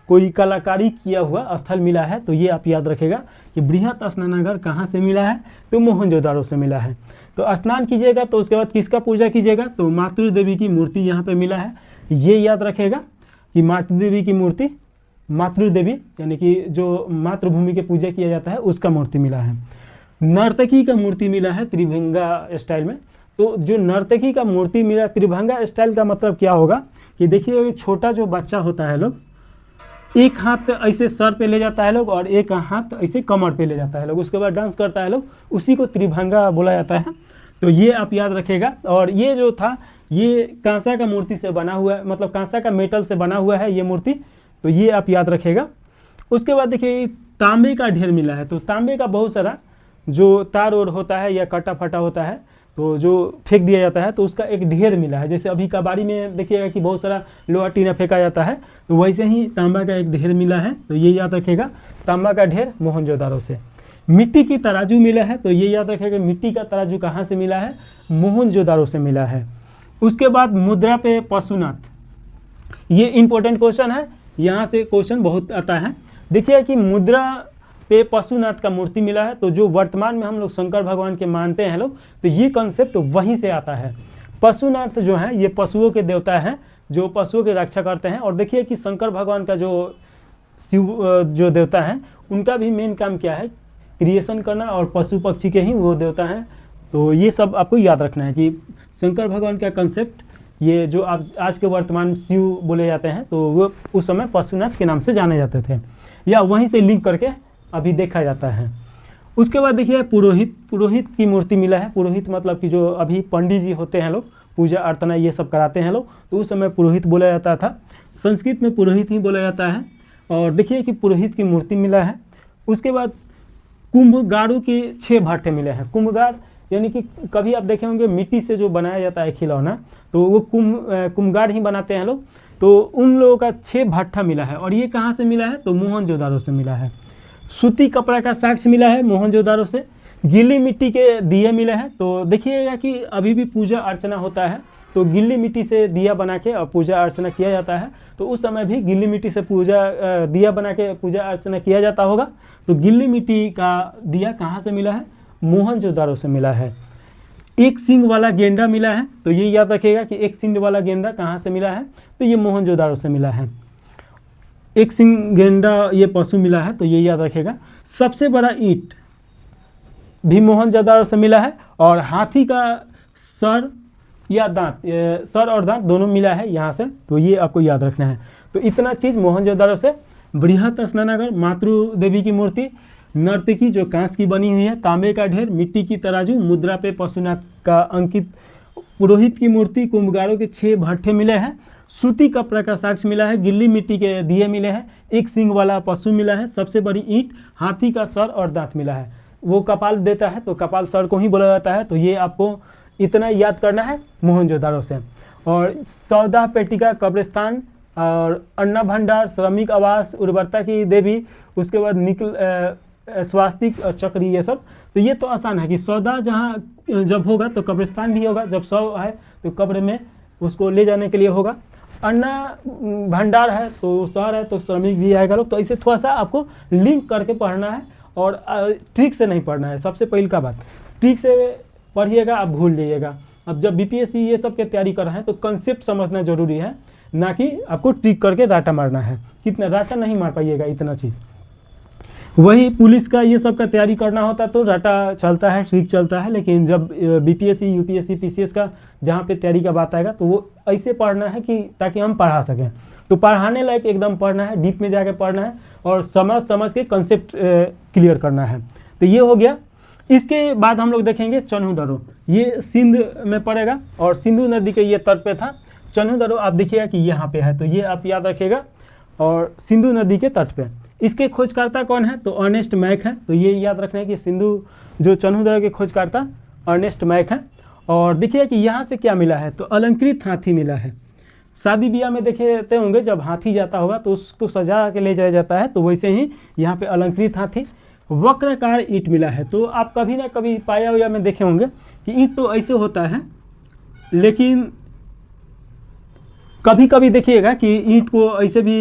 कोई कलाकारी किया हुआ स्थल मिला है। तो ये आप याद रखेगा कि बृहत स्नानागार कहाँ से मिला है, तो मोहनजोदारो से मिला है। तो स्नान कीजिएगा तो उसके बाद किसका पूजा कीजिएगा, तो मातृ देवी की मूर्ति यहाँ पे मिला है। ये याद रखेगा कि मातृ देवी की मूर्ति, मातृ देवी यानी कि जो मातृभूमि के पूजा किया जाता है उसका मूर्ति मिला है। नर्तकी का मूर्ति मिला है त्रिभंगा स्टाइल में। तो जो नर्तकी का मूर्ति मिला त्रिभंगा स्टाइल का मतलब क्या होगा कि देखिए छोटा जो बच्चा होता है लोग, एक हाथ ऐसे सर पे ले जाता है लोग और एक हाथ ऐसे कमर पे ले जाता है लोग, उसके बाद डांस करता है लोग, उसी को त्रिभंगा बोला जाता है। तो ये आप याद रखेगा। और ये जो था ये कांसा का मूर्ति से बना हुआ है, मतलब कांसा का मेटल से बना हुआ है ये मूर्ति, तो ये आप याद रखेगा। उसके बाद देखिए तांबे का ढेर मिला है। तो तांबे का बहुत सारा जो तार और होता है या कटा फटा होता है तो जो फेंक दिया जाता है, तो उसका एक ढेर मिला है। जैसे अभी कबाड़ी में देखिएगा कि बहुत सारा लोहा टीना फेंका जाता है, तो वैसे ही तांबा का एक ढेर मिला है। तो ये याद रखेगा, तांबा का ढेर मोहनजोदारो से। मिट्टी की तराजू मिला है। तो ये याद रखेगा मिट्टी का तराजू कहाँ से मिला है, मोहनजोदारो से मिला है। उसके बाद मुद्रा पे पशुनाथ, ये इंपॉर्टेंट क्वेश्चन है, यहाँ से क्वेश्चन बहुत आता है। देखिए कि मुद्रा पे पशुनाथ का मूर्ति मिला है, तो जो वर्तमान में हम लोग शंकर भगवान के मानते हैं लोग, तो ये कॉन्सेप्ट वहीं से आता है। पशुनाथ जो है ये पशुओं के देवता हैं, जो पशुओं की रक्षा करते हैं। और देखिए कि शंकर भगवान का जो शिव जो देवता हैं, उनका भी मेन काम क्या है, क्रिएशन करना, और पशु पक्षी के ही वो देवता हैं। तो ये सब आपको याद रखना है कि शंकर भगवान का कंसेप्ट, ये जो आज के वर्तमान शिव बोले जाते हैं, तो वो उस समय पशुनाथ के नाम से जाने जाते थे, या वहीं से लिंक करके अभी देखा जाता है। उसके बाद देखिए पुरोहित की मूर्ति मिला है। पुरोहित मतलब कि जो अभी पंडित जी होते हैं लोग, पूजा अर्चना ये सब कराते हैं लोग, तो उस समय पुरोहित बोला जाता था। संस्कृत में पुरोहित ही बोला जाता है। और देखिए कि पुरोहित की मूर्ति मिला है। उसके बाद कुंभगारों के 6 भट्टे मिले हैं। कुंभगार यानी कि कभी आप देखे होंगे मिट्टी से जो बनाया जाता है खिलौना, तो वो कुंभगार ही बनाते हैं लोग। तो उन लोगों का 6 भट्टा मिला है। और ये कहाँ से मिला है, तो मोहनजोदारो से मिला है। सूती कपड़ा का साक्ष्य मिला है मोहनजोदारो से। गीली मिट्टी के दिए मिले हैं। तो देखिएगा कि अभी भी पूजा अर्चना होता है, तो गीली मिट्टी से दिया बना के और पूजा अर्चना किया जाता है। तो उस समय भी गीली मिट्टी से दिया बना के पूजा अर्चना किया जाता होगा। तो गीली मिट्टी का दिया कहाँ से मिला है, मोहनजोदारो से मिला है। एक सींग वाला गेंडा मिला है। तो ये याद रखिएगा कि एक सींग वाला गेंडा कहाँ से मिला है, तो ये मोहनजोदारो से मिला है। एक सींग गेंडा ये पशु मिला है, तो ये याद रखिएगा। सबसे बड़ा ईंट भी मोहनजोदारो से मिला है। और हाथी का सर या दांत, सर और दांत दोनों मिला है यहाँ से, तो ये आपको याद रखना है। तो इतना चीज़ मोहनजोदारो से। बृहत स्नानागार, मातृ देवी की मूर्ति, नर्तकी जो कांच की बनी हुई है, तांबे का ढेर, मिट्टी की तराजू, मुद्रा पे पशुनाथ का अंकित पुरोहित की मूर्ति, कुंभगारों के 6 भट्टे मिले हैं। सूती कपड़ा का साक्ष्य मिला है। गिल्ली मिट्टी के दिए मिले हैं। एक सींग वाला पशु मिला है। सबसे बड़ी ईंट, हाथी का सर और दांत मिला है। वो कपाल देता है, तो कपाल सर को ही बोला जाता है। तो ये आपको इतना याद करना है मोहनजोदारो से। और 14 पेटिका कब्रिस्तान, और अन्ना भंडार, श्रमिक आवास, उर्वरता की देवी, उसके बाद स्वास्तिक चक्री, ये सब। तो ये तो आसान है कि 14 जहाँ जब होगा तो कब्रिस्तान भी होगा, जब 100 है तो कब्र में उसको ले जाने के लिए होगा। अन्ना भंडार है तो शहर है, तो श्रमिक भी आएगा लोग। तो इसे थोड़ा सा आपको लिंक करके पढ़ना है, और ट्रिक से नहीं पढ़ना है। सबसे पहली का बात, ट्रिक से पढ़िएगा, आप भूल जाइएगा। अब जब बीपीएससी ये सब के तैयारी कर रहे हैं, तो कंसेप्ट समझना जरूरी है, ना कि आपको ट्रिक करके राटा मारना है। कितना राटा नहीं मार पाइएगा इतना चीज़। वही पुलिस का ये सब का तैयारी करना होता तो राटा चलता है, ट्रिक चलता है। लेकिन जब बीपीएससी, यूपीएससी, पीसीएस का जहाँ पे तैयारी का बात आएगा, तो वो ऐसे पढ़ना है कि ताकि हम पढ़ा सकें। तो पढ़ाने लायक एकदम पढ़ना है, डीप में जाके पढ़ना है, और समझ के कंसेप्ट क्लियर करना है। तो ये हो गया। इसके बाद हम लोग देखेंगे चन्हू-दरो। ये सिंध में पड़ेगा, और सिंधु नदी के ये तट पे था। चन्हू-दरो आप देखिएगा कि यहाँ पे है, तो ये आप याद रखिएगा। और सिंधु नदी के तट पे इसके खोजकर्ता कौन है, तो अर्नेस्ट मैक है। तो ये याद रखना है कि जो चन्हू-दरो के खोजकर्ता अर्नेस्ट मैक है। और देखिए कि यहाँ से क्या मिला है, तो अलंकृत हाथी मिला है। शादी ब्याह में देखे होंगे जब हाथी जाता होगा तो उसको सजा के ले जाया जाता है, तो वैसे ही यहाँ पे अलंकृत हाथी। वक्राकार ईंट मिला है। तो आप कभी ना कभी पाया हुआ में देखे होंगे कि ईंट तो ऐसे होता है, लेकिन कभी कभी देखिएगा कि ईंट को ऐसे भी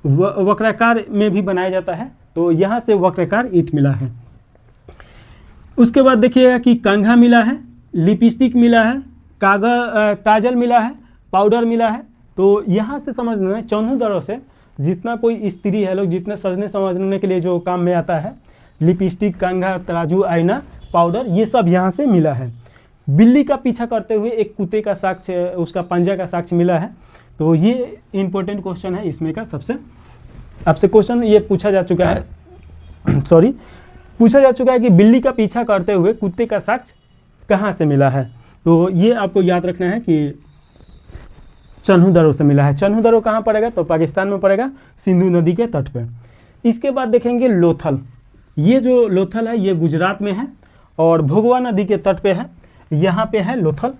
वक्राकार में भी बनाया जाता है। तो यहाँ से वक्राकार ईंट मिला है। उसके बाद देखिएगा कि कंघा मिला है, लिपस्टिक मिला है, काजल मिला है, पाउडर मिला है। तो यहाँ से समझना है चन्हू-दरो से जितना कोई स्त्री है लोग, जितने सजने समझने के लिए जो काम में आता है, लिपस्टिक, कंघा, तराजू, आईना, पाउडर, ये सब यहाँ से मिला है। बिल्ली का पीछा करते हुए एक कुत्ते का साक्ष्य, उसका पंजा का साक्ष्य मिला है। तो ये इंपॉर्टेंट क्वेश्चन है इसमें का। सबसे आपसे क्वेश्चन ये पूछा जा चुका है पूछा जा चुका है कि बिल्ली का पीछा करते हुए कुत्ते का साक्ष्य कहाँ से मिला है। तो ये आपको याद रखना है कि चन्हू-दरो से मिला है। चन्हू-दरो कहाँ पड़ेगा, तो पाकिस्तान में पड़ेगा, सिंधु नदी के तट पे। इसके बाद देखेंगे लोथल। ये जो लोथल है ये गुजरात में है, और भोगवा नदी के तट पे है। यहाँ पे है लोथल।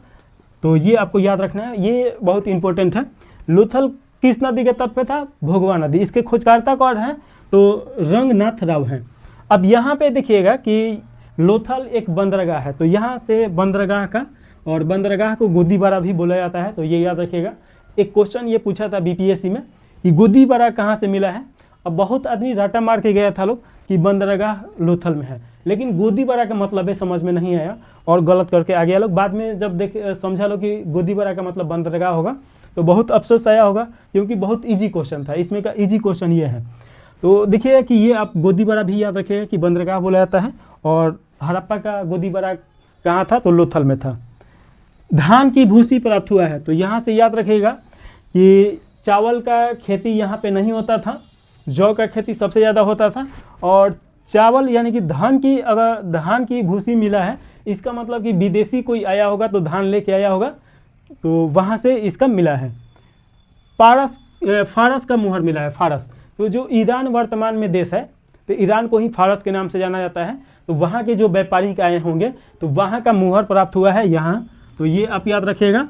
तो ये आपको याद रखना है, ये बहुत इंपॉर्टेंट है। लोथल किस नदी के तट पे था, भोगवा नदी। इसके खोजकर्ता कौन है, तो रंगनाथ राव हैं। अब यहाँ पे देखिएगा कि लोथल एक बंदरगाह है, तो यहाँ से बंदरगाह का, और बंदरगाह को गोदीबारा भी बोला जाता है। तो ये याद रखिएगा। एक क्वेश्चन ये पूछा था बीपीएससी में कि गोदीबारा कहाँ से मिला है। अब बहुत आदमी राटा मार के गया था लोग कि बंदरगाह लोथल में है, लेकिन गोदीबारा का मतलब है समझ में नहीं आया और गलत करके आ गया लोग। बाद में जब समझा लो कि गोदीबारा का मतलब बंदरगाह होगा तो बहुत अफसोस आया होगा, क्योंकि बहुत ईजी क्वेश्चन था। इसमें का ईजी क्वेश्चन ये है। तो देखिएगा कि ये आप गोदीबारा भी याद रखिएगा कि बंदरगाह बोला जाता है, और हड़प्पा का गोदीबारा कहाँ था, तो लोथल में था। धान की भूसी प्राप्त हुआ है, तो यहाँ से याद रखिएगा कि चावल का खेती यहाँ पे नहीं होता था, जौ का खेती सबसे ज़्यादा होता था। और चावल यानी कि धान की, अगर धान की भूसी मिला है इसका मतलब कि विदेशी कोई आया होगा तो धान लेके आया होगा, तो वहाँ से इसका मिला है। फारस का मुहर मिला है, फारस। तो जो ईरान वर्तमान में देश है, तो ईरान को ही फारस के नाम से जाना जाता है। तो वहाँ के जो व्यापारी आए होंगे तो वहाँ का मुहर प्राप्त हुआ है यहाँ, तो ये आप याद रखिएगा।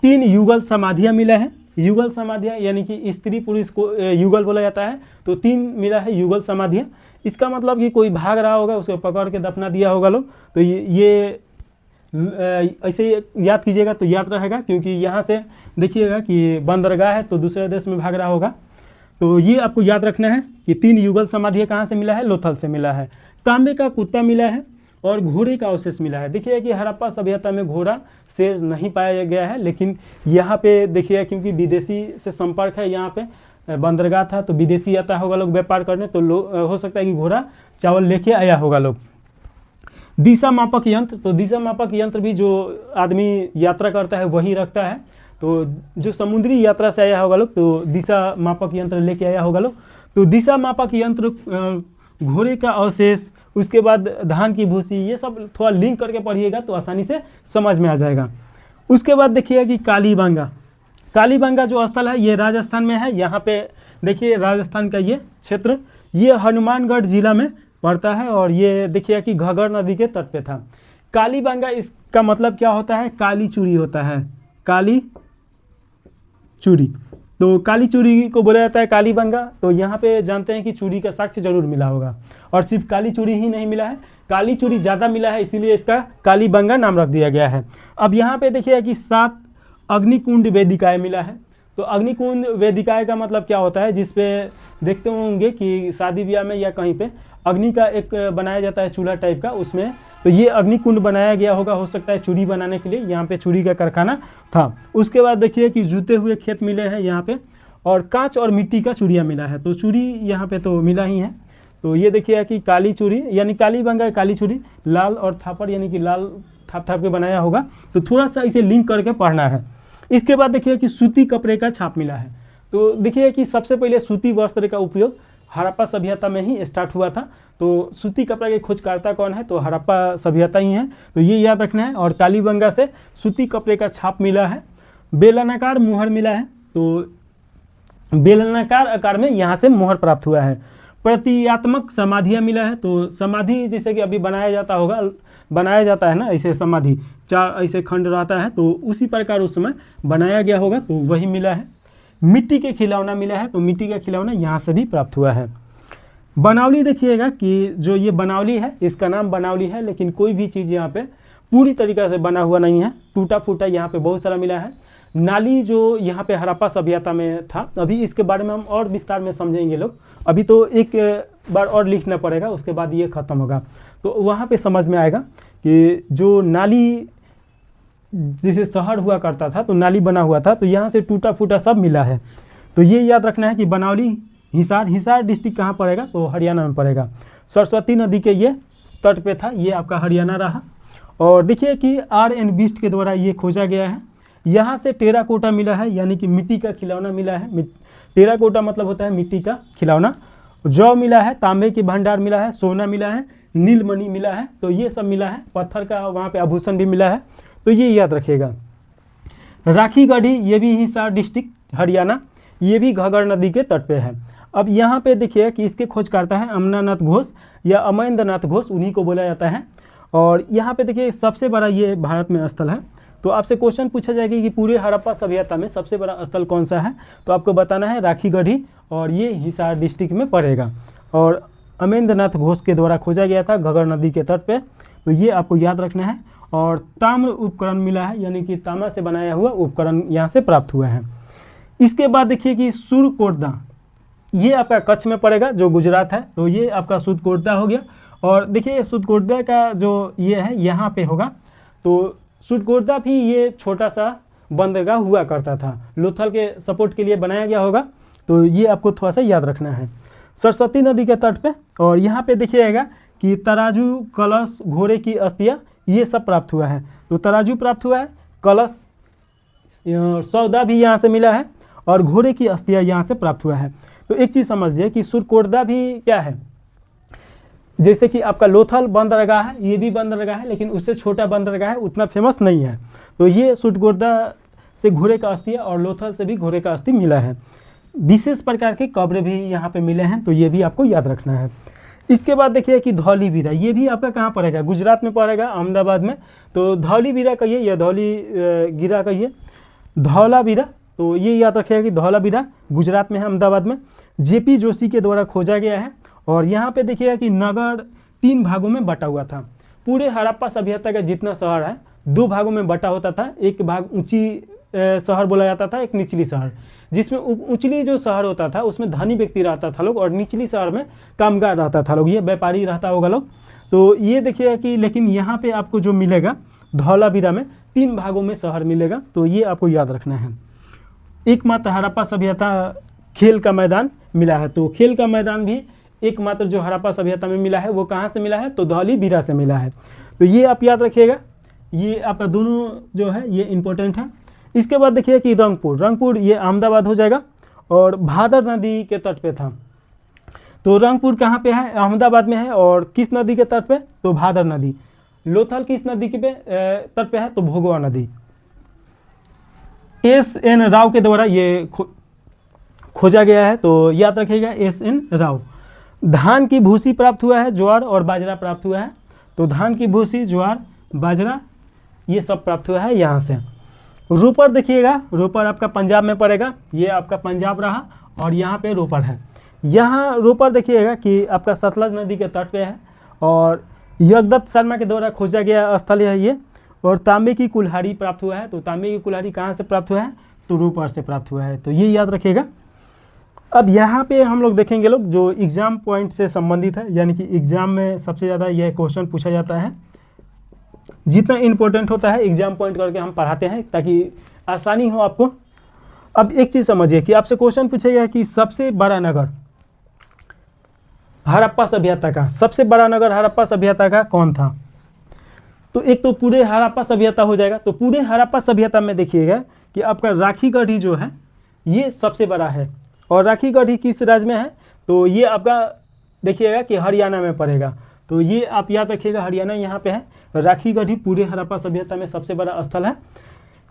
3 युगल समाधियाँ मिला है। युगल समाधियाँ यानी कि स्त्री पुरुष को युगल बोला जाता है, तो 3 मिला है युगल समाधियाँ। इसका मतलब कि कोई भाग रहा होगा, उसे पकड़ के दफना दिया होगा लोग। तो ये ऐसे याद कीजिएगा तो याद रहेगा, क्योंकि यहाँ से देखिएगा कि बंदरगाह है तो दूसरे देश में भाग रहा होगा। तो ये आपको याद रखना है कि 3 युगल समाधियाँ कहाँ से मिला है, लोथल से मिला है। तांबे का कुत्ता मिला है और घोड़े का अवशेष मिला है। देखिए कि हड़प्पा सभ्यता में घोड़ा शेर नहीं पाया गया है, लेकिन यहाँ पे देखिए क्योंकि विदेशी से संपर्क है, यहाँ पे बंदरगाह था तो विदेशी आता होगा लोग व्यापार करने, तो हो सकता है कि घोड़ा चावल लेके आया होगा लोग। दिशा मापक यंत्र, तो दिशा मापक यंत्र भी जो आदमी यात्रा करता है वही रखता है। तो जो समुद्री यात्रा से आया होगा लोग तो दिशा मापक यंत्र लेके आया होगा लोग। तो दिशा मापक यंत्र, घोड़े का अवशेष, उसके बाद धान की भूसी, ये सब थोड़ा लिंक करके पढ़िएगा तो आसानी से समझ में आ जाएगा। उसके बाद देखिएगा कि कालीबंगा, कालीबंगा जो स्थल है ये राजस्थान में है। यहाँ पे देखिए राजस्थान का ये क्षेत्र, ये हनुमानगढ़ जिला में पड़ता है, और ये देखिए कि घग्गर नदी के तट पे था। कालीबंगा, इसका मतलब क्या होता है, काली चूड़ी होता है, काली चूड़ी। तो काली चूड़ी को बोला जाता है कालीबंगा। तो यहाँ पे जानते हैं कि चूड़ी का साक्ष्य जरूर मिला होगा, और सिर्फ काली चूड़ी ही नहीं मिला है, काली चूड़ी ज़्यादा मिला है, इसीलिए इसका कालीबंगा नाम रख दिया गया है। अब यहाँ पे देखिए कि 7 अग्निकुंड वेदिकाएँ मिला है। तो अग्निकुंड वेदिकाएँ का मतलब क्या होता है, जिसपे देखते होंगे कि शादी ब्याह में या कहीं पे अग्नि का एक बनाया जाता है चूल्हा टाइप का, उसमें तो ये अग्निकुंड बनाया गया होगा, हो सकता है चूड़ी बनाने के लिए, यहाँ पे चूड़ी का कारखाना था। उसके बाद देखिए कि जूते हुए खेत मिले हैं यहाँ पे, और कांच और मिट्टी का चूड़ियाँ मिला है। तो चूड़ी यहाँ पे तो मिला ही है। तो ये देखिए कि काली चूड़ी यानी कालीबंगा काली चूड़ी, लाल और थापर यानी कि लाल थाप थाप के बनाया होगा। तो थोड़ा सा इसे लिंक करके पढ़ना है। इसके बाद देखिए कि सूती कपड़े का छाप मिला है। तो देखिए कि सबसे पहले सूती वस्त्र का उपयोग हड़प्पा सभ्यता में ही स्टार्ट हुआ था। तो सूती कपड़ा के खोजकर्ता कौन है, तो हड़प्पा सभ्यता ही है, तो ये याद रखना है। और कालीबंगा से सूती कपड़े का छाप मिला है। बेलनाकार मुहर मिला है, तो बेलनाकार आकार में यहाँ से मुहर प्राप्त हुआ है। प्रतीकात्मक समाधियाँ मिला है। तो समाधि जैसे कि अभी बनाया जाता होगा, बनाया जाता है ना ऐसे समाधि, 4 ऐसे खंड रहता है, तो उसी प्रकार उस समय बनाया गया होगा, तो वही मिला है। मिट्टी के खिलौना मिला है। तो मिट्टी का खिलौना यहाँ से भी प्राप्त हुआ है। बनावली देखिएगा कि जो ये बनावली है, इसका नाम बनावली है, लेकिन कोई भी चीज़ यहाँ पे पूरी तरीक़ा से बना हुआ नहीं है, टूटा फूटा यहाँ पे बहुत सारा मिला है। नाली जो यहाँ पे हड़प्पा सभ्यता में था, अभी इसके बारे में हम और विस्तार में समझेंगे लोग, अभी तो एक बार और लिखना पड़ेगा, उसके बाद ये ख़त्म होगा, तो वहाँ पे समझ में आएगा कि जो नाली जैसे शहर हुआ करता था तो नाली बना हुआ था, तो यहाँ से टूटा फूटा सब मिला है। तो ये याद रखना है कि बनावली हिसार डिस्ट्रिक्ट कहाँ पड़ेगा, तो हरियाणा में पड़ेगा। सरस्वती नदी के ये तट पे था, ये आपका हरियाणा रहा। और देखिए कि R.N. बिस्ट के द्वारा ये खोजा गया है। यहाँ से टेराकोटा मिला है, यानी कि मिट्टी का खिलौना मिला है। टेराकोटा मतलब होता है मिट्टी का खिलौना। जौ मिला है, तांबे की भंडार मिला है, सोना मिला है, नीलमणि मिला है, तो ये सब मिला है। पत्थर का वहाँ पे आभूषण भी मिला है, तो ये याद रखिएगा। राखी गढ़ी, ये भी हिसार डिस्ट्रिक्ट हरियाणा, ये भी घग्गर नदी के तट पे है। अब यहाँ पे देखिए कि इसके खोजकर्ता है अमरनाथ घोष या अमरेंद्रनाथ घोष, उन्हीं को बोला जाता है। और यहाँ पे देखिए सबसे बड़ा ये भारत में स्थल है। तो आपसे क्वेश्चन पूछा जाएगा कि पूरे हड़प्पा सभ्यता में सबसे बड़ा स्थल कौन सा है, तो आपको बताना है राखी गढ़ी, और ये हिसार डिस्ट्रिक्ट में पड़ेगा। और अमरेंद्रनाथ घोष के द्वारा खोजा गया था घग्गर नदी के तट पे, तो ये आपको याद रखना है। और ताम्र उपकरण मिला है, यानी कि तांबा से बनाया हुआ उपकरण यहाँ से प्राप्त हुआ है। इसके बाद देखिए कि सूर्यकोटदा, ये आपका कच्छ में पड़ेगा जो गुजरात है, तो ये आपका सुदकोटा हो गया। और देखिए सुदकोटा का जो ये है यहाँ पे होगा, तो सुदकोटा भी ये छोटा सा बंदरगाह हुआ करता था, लोथल के सपोर्ट के लिए बनाया गया होगा, तो ये आपको थोड़ा सा याद रखना है। सरस्वती नदी के तट पे, और यहाँ पे देखिएगा कि तराजू, कलश, घोड़े की अस्थियाँ ये सब प्राप्त हुआ है। तो तराजू प्राप्त हुआ है, कलश, सौदा भी यहाँ से मिला है, और घोड़े की अस्थियाँ यहाँ से प्राप्त हुआ है। तो एक चीज़ समझिए कि सुरकोटदा भी क्या है, जैसे कि आपका लोथल बंदरगाह है, ये भी बंदरगाह है, लेकिन उससे छोटा बंदरगाह है, उतना फेमस नहीं है। तो ये सुरकोटदा से घोड़े का अस्थि और लोथल से भी घोड़े का अस्थि मिला है। विशेष प्रकार के कब्र भी यहाँ पे मिले हैं, तो ये भी आपको याद रखना है। इसके बाद देखिए कि धौलीवीरा, ये भी आपका कहाँ पड़ेगा, गुजरात में पड़ेगा, अहमदाबाद में। तो धौलीवीरा कहिए या धौलीगिरा कहिए, धौलावीरा, तो ये याद रखिएगा कि धौलावीरा गुजरात में है, अहमदाबाद में। जेपी जोशी के द्वारा खोजा गया है। और यहाँ पे देखिएगा कि नगर 3 भागों में बटा हुआ था। पूरे हड़प्पा सभ्यता का जितना शहर है 2 भागों में बटा होता था। एक भाग ऊंची शहर बोला जाता था, एक निचली शहर, जिसमें ऊंचली जो शहर होता था उसमें धनी व्यक्ति रहता था लोग, और निचली शहर में कामगार रहता था लोग, ये व्यापारी रहता होगा लोग। तो ये देखिएगा कि लेकिन यहाँ पे आपको जो मिलेगा धौलावीरा में 3 भागों में शहर मिलेगा, तो ये आपको याद रखना है। एकमात्र हड़प्पा सभ्यता खेल का मैदान मिला है, तो खेल का मैदान भी एकमात्र जो हड़प्पा सभ्यता में मिला है वो कहाँ से मिला है, तो धौलीवीरा से मिला है। तो ये आप याद रखिएगा, ये आपका दोनों जो है ये इंपॉर्टेंट है। इसके बाद देखिए कि रंगपुर ये अहमदाबाद हो जाएगा, और भादर नदी के तट पे था। तो रंगपुर कहाँ पे है, अहमदाबाद में है, और किस नदी के तट पे, तो भादर नदी। लोथल किस नदी के तट पे है, तो भोगवा नदी। S.N. राव के द्वारा ये खोजा गया है, तो याद रखिएगा S.N. राव। धान की भूसी प्राप्त हुआ है, ज्वार और बाजरा प्राप्त हुआ है। तो धान की भूसी, ज्वार, बाजरा ये सब प्राप्त हुआ है यहाँ से। रोपर देखिएगा, रोपर आपका पंजाब में पड़ेगा, ये आपका पंजाब रहा, और यहाँ पे रोपर है। यहाँ रोपर देखिएगा कि आपका सतलज नदी के तट पे है, और यज्ञदत्त शर्मा के द्वारा खोजा गया स्थल है ये। और तांबे की कुल्हाड़ी प्राप्त हुआ है, तो तांबे की कुल्हाड़ी कहाँ से प्राप्त हुआ है, तो रोपर से प्राप्त हुआ है, तो ये याद रखिएगा। अब यहाँ पे हम लोग देखेंगे लोग जो एग्जाम पॉइंट से संबंधित है, यानी कि एग्जाम में सबसे ज़्यादा यह क्वेश्चन पूछा जाता है, जितना इम्पोर्टेंट होता है एग्जाम पॉइंट करके हम पढ़ाते हैं ताकि आसानी हो आपको। अब एक चीज़ समझिए कि आपसे क्वेश्चन पूछेगा कि सबसे बड़ा नगर हड़प्पा सभ्यता का, सबसे बड़ा नगर हड़प्पा सभ्यता का कौन था, तो एक तो पूरे हड़प्पा सभ्यता हो जाएगा। तो पूरे हड़प्पा सभ्यता में देखिएगा कि आपका राखीगढ़ी जो है ये सबसे बड़ा है, और राखीगढ़ी किस राज्य में है, तो ये आपका देखिएगा कि हरियाणा में पड़ेगा। तो ये आप याद रखिएगा, हरियाणा यहाँ पे है। राखीगढ़ी पूरे हड़प्पा सभ्यता में सबसे बड़ा स्थल है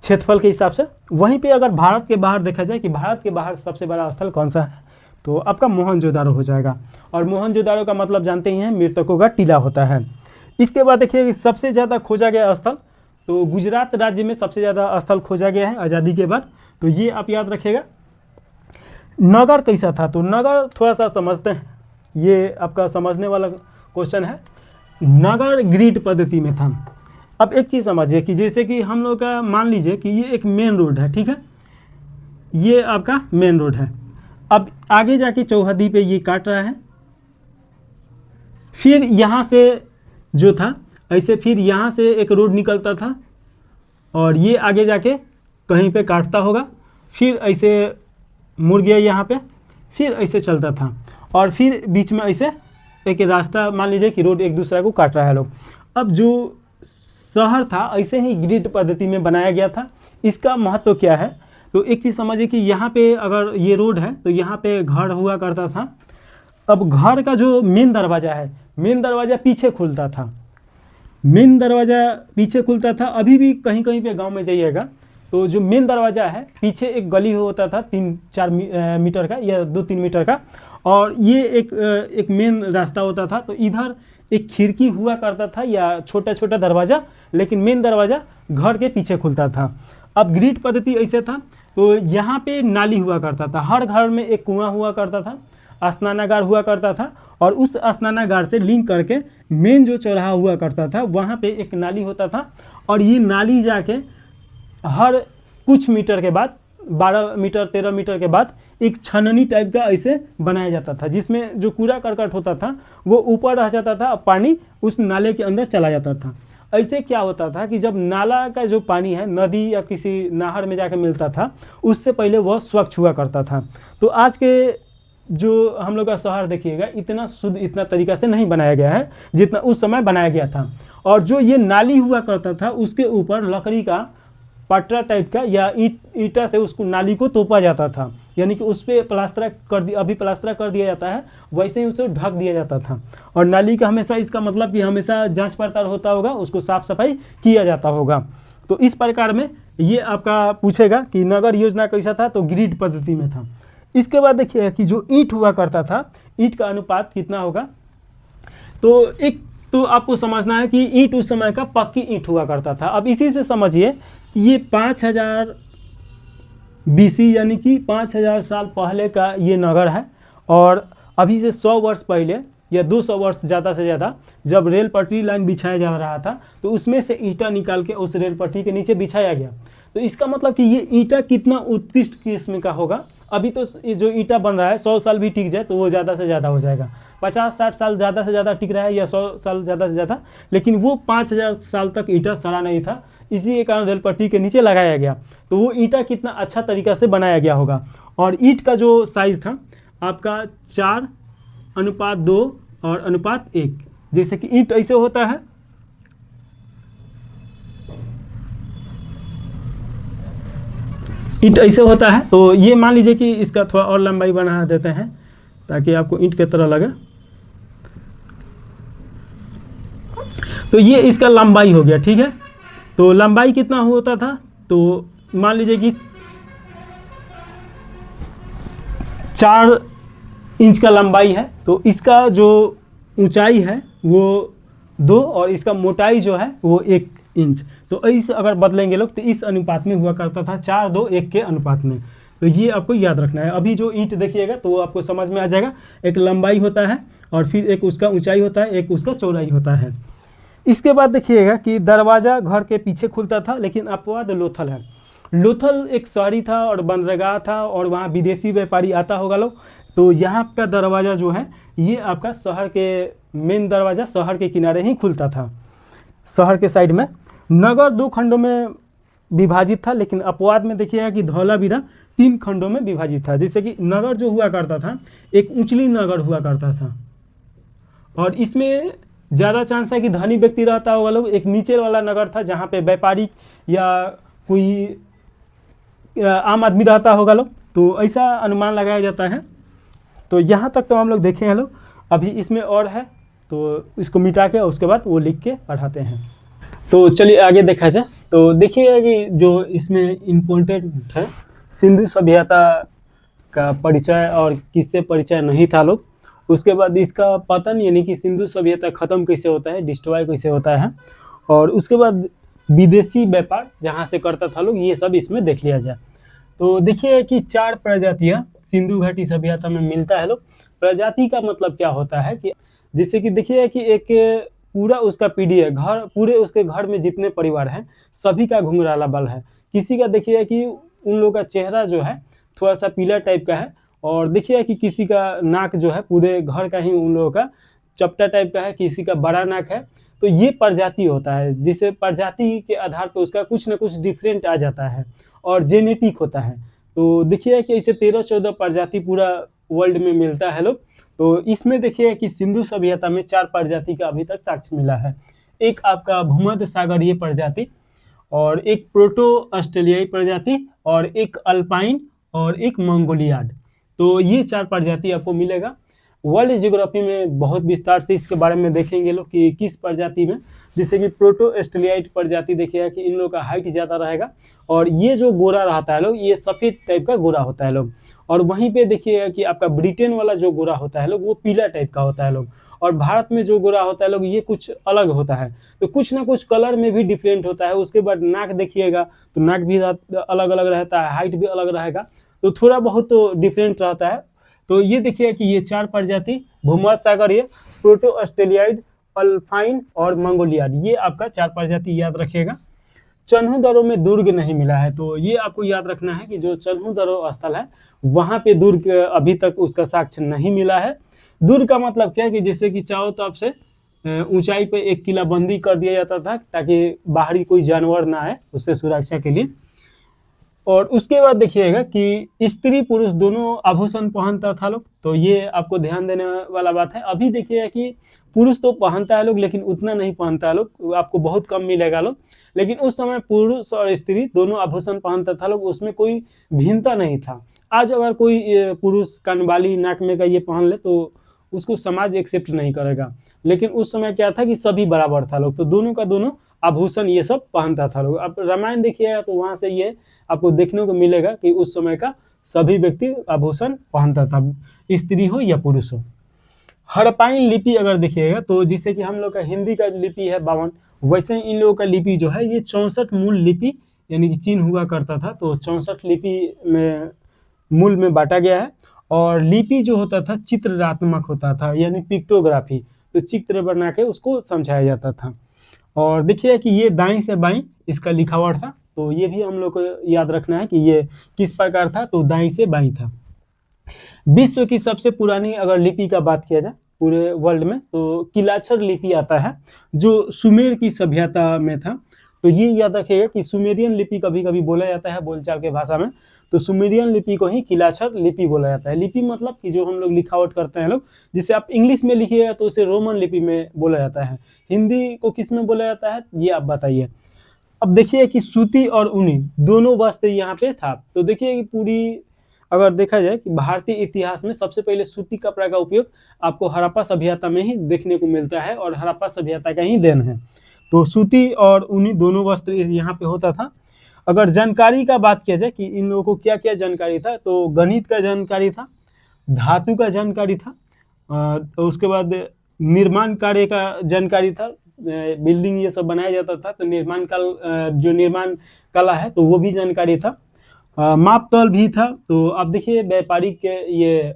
क्षेत्रफल के हिसाब से। वहीं पे अगर भारत के बाहर देखा जाए कि भारत के बाहर सबसे बड़ा स्थल कौन सा है, तो आपका मोहनजोदारो हो जाएगा। और मोहनजोदारो का मतलब जानते ही हैं, मृतकों का टीला होता है। इसके बाद देखिए कि सबसे ज़्यादा खोजा गया स्थल, तो गुजरात राज्य में सबसे ज़्यादा स्थल खोजा गया है आज़ादी के बाद, तो ये आप याद रखिएगा। नगर कैसा था, तो नगर थोड़ा सा समझते हैं, ये आपका समझने वाला क्वेश्चन है। नगर ग्रिड पद्धति में था। अब एक चीज़ समझिए कि जैसे कि हम लोग का मान लीजिए कि ये एक मेन रोड है, ठीक है, ये आपका मेन रोड है। अब आगे जाके चौहदी पे ये काट रहा है, फिर यहाँ से जो था ऐसे, फिर यहाँ से एक रोड निकलता था, और ये आगे जाके कहीं पे काटता होगा, फिर ऐसे मुड़ गया यहाँ पे, फिर ऐसे चलता था, और फिर बीच में ऐसे एक रास्ता, मान लीजिए कि रोड एक दूसरे को काट रहा है लोग। अब जो शहर था ऐसे ही ग्रिड पद्धति में बनाया गया था। इसका महत्व क्या है, तो एक चीज़ समझिए कि यहाँ पे अगर ये रोड है तो यहाँ पे घर हुआ करता था। अब घर का जो मेन दरवाज़ा है, मेन दरवाज़ा पीछे खुलता था, मेन दरवाज़ा पीछे खुलता था। अभी भी कहीं कहीं पे गांव में जाइएगा तो जो मेन दरवाज़ा है पीछे एक गली होता था 3-4 मीटर का या 2-3 मीटर का, और ये एक मेन रास्ता होता था। तो इधर एक खिड़की हुआ करता था या छोटा छोटा दरवाज़ा, लेकिन मेन दरवाज़ा घर के पीछे खुलता था। अब ग्रिड पद्धति ऐसे था, तो यहाँ पे नाली हुआ करता था, हर घर में एक कुआं हुआ करता था, स्नानागार हुआ करता था, और उस स्नानागार से लिंक करके मेन जो चौराहा हुआ करता था वहाँ पे एक नाली होता था, और ये नाली जाके हर कुछ मीटर के बाद 12 मीटर 13 मीटर के बाद एक छननी टाइप का ऐसे बनाया जाता था, जिसमें जो कूड़ा करकट होता था वो ऊपर रह जाता था, पानी उस नाले के अंदर चला जाता था। ऐसे क्या होता था कि जब नाला का जो पानी है नदी या किसी नहर में जाकर मिलता था, उससे पहले वह स्वच्छ हुआ करता था। तो आज के जो हम लोग का शहर देखिएगा इतना शुद्ध, इतना तरीका से नहीं बनाया गया है जितना उस समय बनाया गया था। और जो ये नाली हुआ करता था उसके ऊपर लकड़ी का पटरा टाइप का या ईटा से उसको नाली को तोपा जाता था, यानी कि उस पर प्लास्टर कर दिया, अभी प्लास्टर कर दिया जाता है वैसे ही उसे ढक दिया जाता था। और नाली का हमेशा इसका मतलब कि हमेशा जांच पड़ताल होता होगा, उसको साफ सफाई किया जाता होगा। तो इस प्रकार में ये आपका पूछेगा कि नगर योजना कैसा था, तो ग्रिड पद्धति में था। इसके बाद देखिए कि जो ईंट हुआ करता था, ईंट का अनुपात कितना होगा। तो एक तो आपको समझना है कि ईंट उस समय का पक्की ईंट हुआ करता था। अब इसी से समझिए कि ये 5000 BC यानी कि 5000 साल पहले का ये नगर है। और अभी से 100 वर्ष पहले या 200 वर्ष ज़्यादा से ज़्यादा जब रेल पटरी लाइन बिछाया जा रहा था तो उसमें से ईंटा निकाल के उस रेल पटरी के नीचे बिछाया गया। तो इसका मतलब कि ये ईंटा कितना उत्कृष्ट किस्म का होगा। अभी तो जो ईंटा बन रहा है 100 साल भी टिक जाए तो वो ज़्यादा से ज़्यादा हो जाएगा, 50-60 साल ज़्यादा से ज़्यादा टिक रहा है या 100 साल ज़्यादा से ज़्यादा, लेकिन वो 5000 साल तक ईंटा सड़ा नहीं था, इसी के कारण रेल पटरी के नीचे लगाया गया। तो वो ईंटा कितना अच्छा तरीका से बनाया गया होगा। और ईंट का जो साइज़ था आपका 4:2 और 1:1, जैसे कि ईंट ऐसे होता है, ईंट ऐसे होता है। तो ये मान लीजिए कि इसका थोड़ा और लंबाई बना देते हैं ताकि आपको ईंट की तरह लगे। तो ये इसका लंबाई हो गया, ठीक है। तो लंबाई कितना होता था, तो मान लीजिए कि 4 इंच का लंबाई है, तो इसका जो ऊंचाई है वो 2 और इसका मोटाई जो है वो 1 इंच। तो इस अगर बदलेंगे लोग तो इस अनुपात में हुआ करता था, 4:2:1 के अनुपात में। तो ये आपको याद रखना है। अभी जो ईंट देखिएगा तो वो आपको समझ में आ जाएगा, एक लंबाई होता है और फिर एक उसका ऊंचाई होता है, एक उसका चौड़ाई होता है। इसके बाद देखिएगा कि दरवाज़ा घर के पीछे खुलता था, लेकिन अपवाद लोथल है। लोथल एक शहरी था और बंदरगाह था और वहाँ विदेशी व्यापारी आता होगा लोग। तो यहाँ का दरवाज़ा जो है ये आपका शहर के मेन दरवाज़ा शहर के किनारे ही खुलता था, शहर के साइड में। नगर 2 खंडों में विभाजित था, लेकिन अपवाद में देखिएगा कि धौलावीरा 3 खंडों में विभाजित था। जैसे कि नगर जो हुआ करता था एक ऊंचली नगर हुआ करता था और इसमें ज़्यादा चांस है कि धनी व्यक्ति रहता होगा लोग। एक नीचे वाला नगर था जहाँ पे व्यापारी या कोई आम आदमी रहता होगा लोग, तो ऐसा अनुमान लगाया जाता है। तो यहाँ तक तो हम लोग देखे हैं लोग। अभी इसमें और है तो इसको मिटा के उसके बाद वो लिख के पढ़ाते हैं। तो चलिए आगे देखा जाए। तो देखिएगा कि जो इसमें इम्पोर्टेंट है सिंधु सभ्यता का परिचय और किससे परिचय नहीं था लोग। उसके बाद इसका पतन यानी कि सिंधु सभ्यता ख़त्म कैसे होता है, डिस्ट्रॉय कैसे होता है। और उसके बाद विदेशी व्यापार जहाँ से करता था लोग, ये सब इसमें देख लिया जाए। तो देखिए कि 4 प्रजातियाँ सिंधु घाटी सभ्यता में मिलता है लोग। प्रजाति का मतलब क्या होता है कि जैसे कि देखिए कि एक पूरा उसका पीढ़ी है, घर पूरे उसके घर में जितने परिवार हैं सभी का घुंघराला बाल है। किसी का देखिए कि उन लोगों का चेहरा जो है थोड़ा सा पीला टाइप का है, और देखिए कि किसी का नाक जो है पूरे घर का ही उन लोगों का चपटा टाइप का है, किसी का बड़ा नाक है। तो ये प्रजाति होता है, जिसे प्रजाति के आधार पर उसका कुछ ना कुछ डिफरेंट आ जाता है और जेनेटिक होता है। तो देखिए कि ऐसे 13-14 प्रजाति पूरा वर्ल्ड में मिलता है लोग। तो इसमें देखिए कि सिंधु सभ्यता में 4 प्रजाति का अभी तक साक्ष्य मिला है। एक आपका भूमध्य सागरीय प्रजाति, और एक प्रोटो ऑस्ट्रेलियाई प्रजाति, और एक अल्पाइन, और एक मंगोलियाड। तो ये 4 प्रजाति आपको मिलेगा। वर्ल्ड ज्योग्राफी में बहुत विस्तार से इसके बारे में देखेंगे लोग कि किस प्रजाति में, जैसे कि प्रोटो ऑस्ट्रेलियाई प्रजाति देखिएगा कि इन लोगों का हाइट ज़्यादा रहेगा, और ये जो गोरा रहता है लोग ये सफ़ेद टाइप का गोरा होता है लोग। और वहीं पे देखिएगा कि आपका ब्रिटेन वाला जो गोरा होता है लोग वो पीला टाइप का होता है लोग। और भारत में जो गोरा होता है लोग ये कुछ अलग होता है। तो कुछ ना कुछ कलर में भी डिफरेंट होता है। उसके बाद नाक देखिएगा तो नाक भी अलग अलग रहता है, हाइट भी अलग रहेगा, तो थोड़ा बहुत तो डिफरेंट रहता है। तो ये देखिए कि ये 4 प्रजाति भूमध्य सागरीय, प्रोटो ऑस्ट्रेलियाइड, अल्पाइन और मंगोलियाड, ये आपका 4 प्रजाति याद रखिएगा। चन्हू में दुर्ग नहीं मिला है। तो ये आपको याद रखना है कि जो चन्हू स्थल है वहाँ पे दुर्ग अभी तक उसका साक्ष्य नहीं मिला है। दुर्ग का मतलब क्या है कि जैसे कि चारों तरफ से ऊंचाई पे एक किलाबंदी कर दिया जाता था ताकि बाहरी कोई जानवर ना आए, उससे सुरक्षा के लिए। और उसके बाद देखिएगा कि स्त्री पुरुष दोनों आभूषण पहनता था लोग, तो ये आपको ध्यान देने वाला बात है। अभी देखिएगा कि पुरुष तो पहनता है लोग लेकिन उतना नहीं पहनता है लोग, आपको बहुत कम मिलेगा लोग। लेकिन उस समय पुरुष और स्त्री दोनों आभूषण पहनता था लोग, उसमें कोई भिन्नता नहीं था। आज अगर कोई पुरुष कानबाली नाक में का ये पहन ले तो उसको समाज एक्सेप्ट नहीं करेगा, लेकिन उस समय क्या था कि सभी बराबर था लोग, तो दोनों का दोनों आभूषण ये सब पहनता था लोग। अब रामायण देखिएगा तो वहां से ये आपको देखने को मिलेगा कि उस समय का सभी व्यक्ति आभूषण पहनता था, स्त्री हो या पुरुष हो। हड़प्पाइन लिपि अगर देखिएगा तो जिससे कि हम लोग का हिंदी का लिपि है 52, वैसे इन लोगों का लिपि जो है ये 64 मूल लिपि यानी कि चिन्ह हुआ करता था, तो 64 लिपि में मूल में बांटा गया है। और लिपि जो होता था चित्रात्मक होता था यानी पिक्टोग्राफी, तो चित्र बना के उसको समझाया जाता था। और देखिए कि ये दाईं से बाईं इसका लिखावट था, तो ये भी हम लोग को याद रखना है कि ये किस प्रकार था, तो दाईं से बाईं था। विश्व की सबसे पुरानी अगर लिपि का बात किया जाए पूरे वर्ल्ड में तो किलाक्षर लिपि आता है जो सुमेर की सभ्यता में था। तो ये याद रखिएगा कि सुमेरियन लिपि कभी कभी बोला जाता है बोलचाल के भाषा में, तो सुमेरियन लिपि को ही किलाक्षर लिपि बोला जाता है। लिपि मतलब कि जो हम लोग लिखावट करते हैं लोग, जिसे आप इंग्लिश में लिखिएगा तो उसे रोमन लिपि में बोला जाता है। हिंदी को किस में बोला जाता है ये आप बताइए। अब देखिए कि सूती और ऊनी दोनों वस्त्र यहाँ पे था। तो देखिए कि पूरी अगर देखा जाए कि भारतीय इतिहास में सबसे पहले सूती कपड़ा का उपयोग आपको हड़प्पा सभ्यता में ही देखने को मिलता है और हड़प्पा सभ्यता का ही देन है। तो सूती और ऊनी दोनों वस्त्र यहाँ पे होता था। अगर जानकारी का बात किया जाए कि इन लोगों को क्या क्या जानकारी था, तो गणित का जानकारी था, धातु का जानकारी था, तो उसके बाद निर्माण कार्य का जानकारी था, बिल्डिंग ये सब बनाया जाता था तो निर्माण जो निर्माण कला है तो वो भी जानकारी था। मापतौल भी था, तो आप देखिए व्यापारिक ये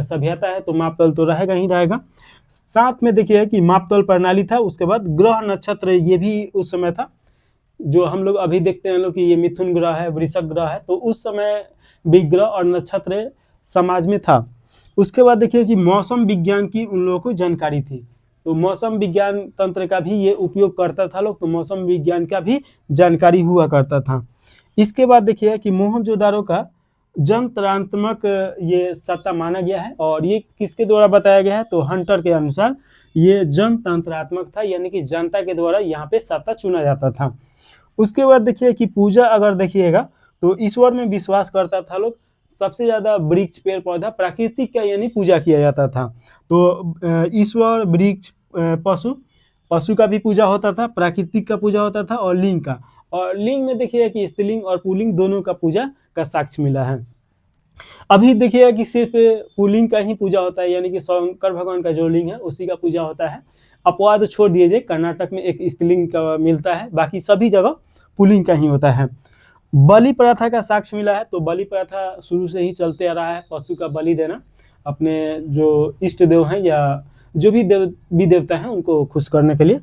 सभ्यता है तो मापतौल तो रहेगा ही रहेगा। साथ में देखिए कि मापतौल प्रणाली था। उसके बाद ग्रह नक्षत्र ये भी उस समय था, जो हम लोग अभी देखते हैं लोग कि ये मिथुन ग्रह है, वृषभ ग्रह है, तो उस समय विग्रह और नक्षत्र समाज में था। उसके बाद देखिए कि मौसम विज्ञान की उन लोगों को जानकारी थी, तो मौसम विज्ञान तंत्र का भी ये उपयोग करता था लोग, तो मौसम विज्ञान का भी जानकारी हुआ करता था। इसके बाद देखिए कि मोहनजोदारो का जनतंत्रात्मक ये सत्ता माना गया है, और ये किसके द्वारा बताया गया है, तो हंटर के अनुसार ये जनतंत्रात्मक था, यानी कि जनता के द्वारा यहाँ पे सत्ता चुना जाता था। उसके बाद देखिए कि पूजा अगर देखिएगा तो ईश्वर में विश्वास करता था लोग। सबसे ज्यादा वृक्ष पेड़ पौधा प्राकृतिक का यानी पूजा किया जाता था, तो ईश्वर वृक्ष पशु का भी पूजा होता था, प्राकृतिक का पूजा होता था और लिंग का। और लिंग में देखिए कि स्त्रीलिंग और पुल्लिंग दोनों का पूजा का साक्ष्य मिला है। अभी देखिएगा कि सिर्फ पुल्लिंग का ही पूजा होता है, यानी कि शंकर भगवान का जो लिंग है उसी का पूजा होता है। अपवाद छोड़ दिए जाए, कर्नाटक में एक स्त्रीलिंग का मिलता है, बाकी सभी जगह पुल्लिंग का ही होता है। बलि प्रथा का साक्ष्य मिला है, तो बलि प्रथा शुरू से ही चलते आ रहा है, पशु का बलि देना अपने जो इष्ट देव हैं या जो भी देवी देवता हैं उनको खुश करने के लिए।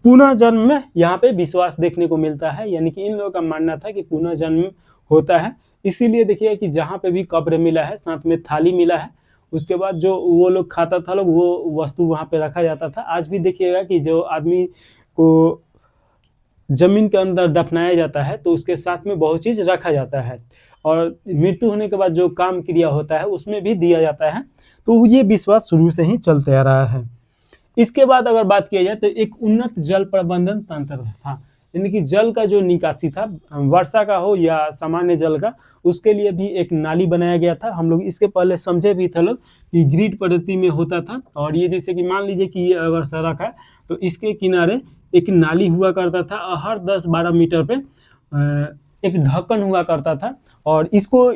पुनः जन्म में यहाँ पे विश्वास देखने को मिलता है, यानी कि इन लोगों का मानना था कि पुनः जन्म होता है। इसीलिए देखिए कि जहाँ पे भी कब्र मिला है साथ में थाली मिला है, उसके बाद जो वो लोग खाता था लोग वो वस्तु वहाँ पे रखा जाता था। आज भी देखिएगा कि जो आदमी को जमीन के अंदर दफनाया जाता है तो उसके साथ में बहुत चीज रखा जाता है, और मृत्यु होने के बाद जो काम क्रिया होता है उसमें भी दिया जाता है। तो ये विश्वास शुरू से ही चलते आ रहा है। इसके बाद अगर बात किया जाए तो एक उन्नत जल प्रबंधन तंत्र था, यानी कि जल का जो निकासी था, वर्षा का हो या सामान्य जल का, उसके लिए भी एक नाली बनाया गया था। हम लोग इसके पहले समझे भी थे लोग कि ग्रिड पद्धति में होता था, और ये जैसे कि मान लीजिए कि ये अगर सड़क है तो इसके किनारे एक नाली हुआ करता था, और हर 10-12 मीटर पे एक ढक्कन हुआ करता था, और इसको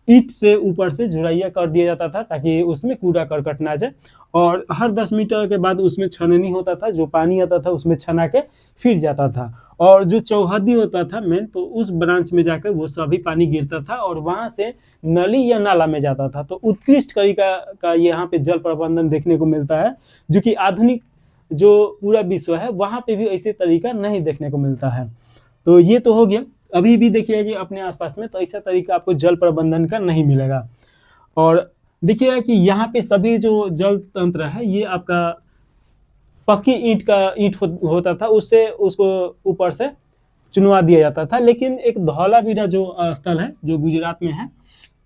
ईंट से ऊपर से जुड़ाइया कर दिया जाता था ताकि उसमें कूड़ा करकट ना जाए, और हर 10 मीटर के बाद उसमें छननी होता था, जो पानी आता था उसमें छना के फिर जाता था, और जो चौहद्दी होता था मेन, तो उस ब्रांच में जाकर वो सभी पानी गिरता था और वहां से नली या नाला में जाता था। तो उत्कृष्ट तरीका का यहाँ पे जल प्रबंधन देखने को मिलता है, जो कि आधुनिक जो पूरा विश्व है वहां पे भी ऐसे तरीका नहीं देखने को मिलता है। तो ये तो हो गया। अभी भी देखिए कि अपने आसपास में तो ऐसा तरीका आपको जल प्रबंधन का नहीं मिलेगा। और देखिएगा कि यहाँ पे सभी जो जल तंत्र है ये आपका पक्की ईंट होता था, उससे उसको ऊपर से चुनवा दिया जाता था। लेकिन एक धौलावीरा जो स्थल है जो गुजरात में है,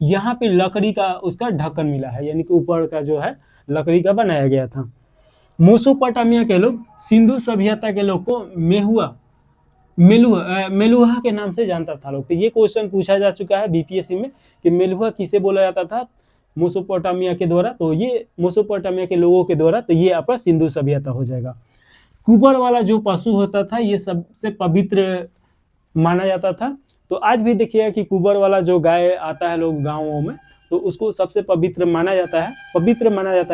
यहाँ पे लकड़ी का उसका ढक्कन मिला है, यानी कि ऊपर का जो है लकड़ी का बनाया गया था। मेसोपोटामिया के लोग सिंधु सभ्यता के लोग को मेलुहा के नाम से जानता था लोग। तो ये क्वेश्चन पूछा जा चुका है बीपीएससी में कि मेलुहा किसे बोला जाता था मेसोपोटामिया के द्वारा, तो ये मेसोपोटामिया के लोगों के द्वारा, तो ये आपका सिंधु सभ्यता हो जाएगा। कुबर वाला जो पशु होता था ये सबसे पवित्र माना जाता था। तो आज भी देखिएगा कि कुबर वाला जो गाय आता है लोग गाँवों में, तो उसको सबसे पवित्र माना जाता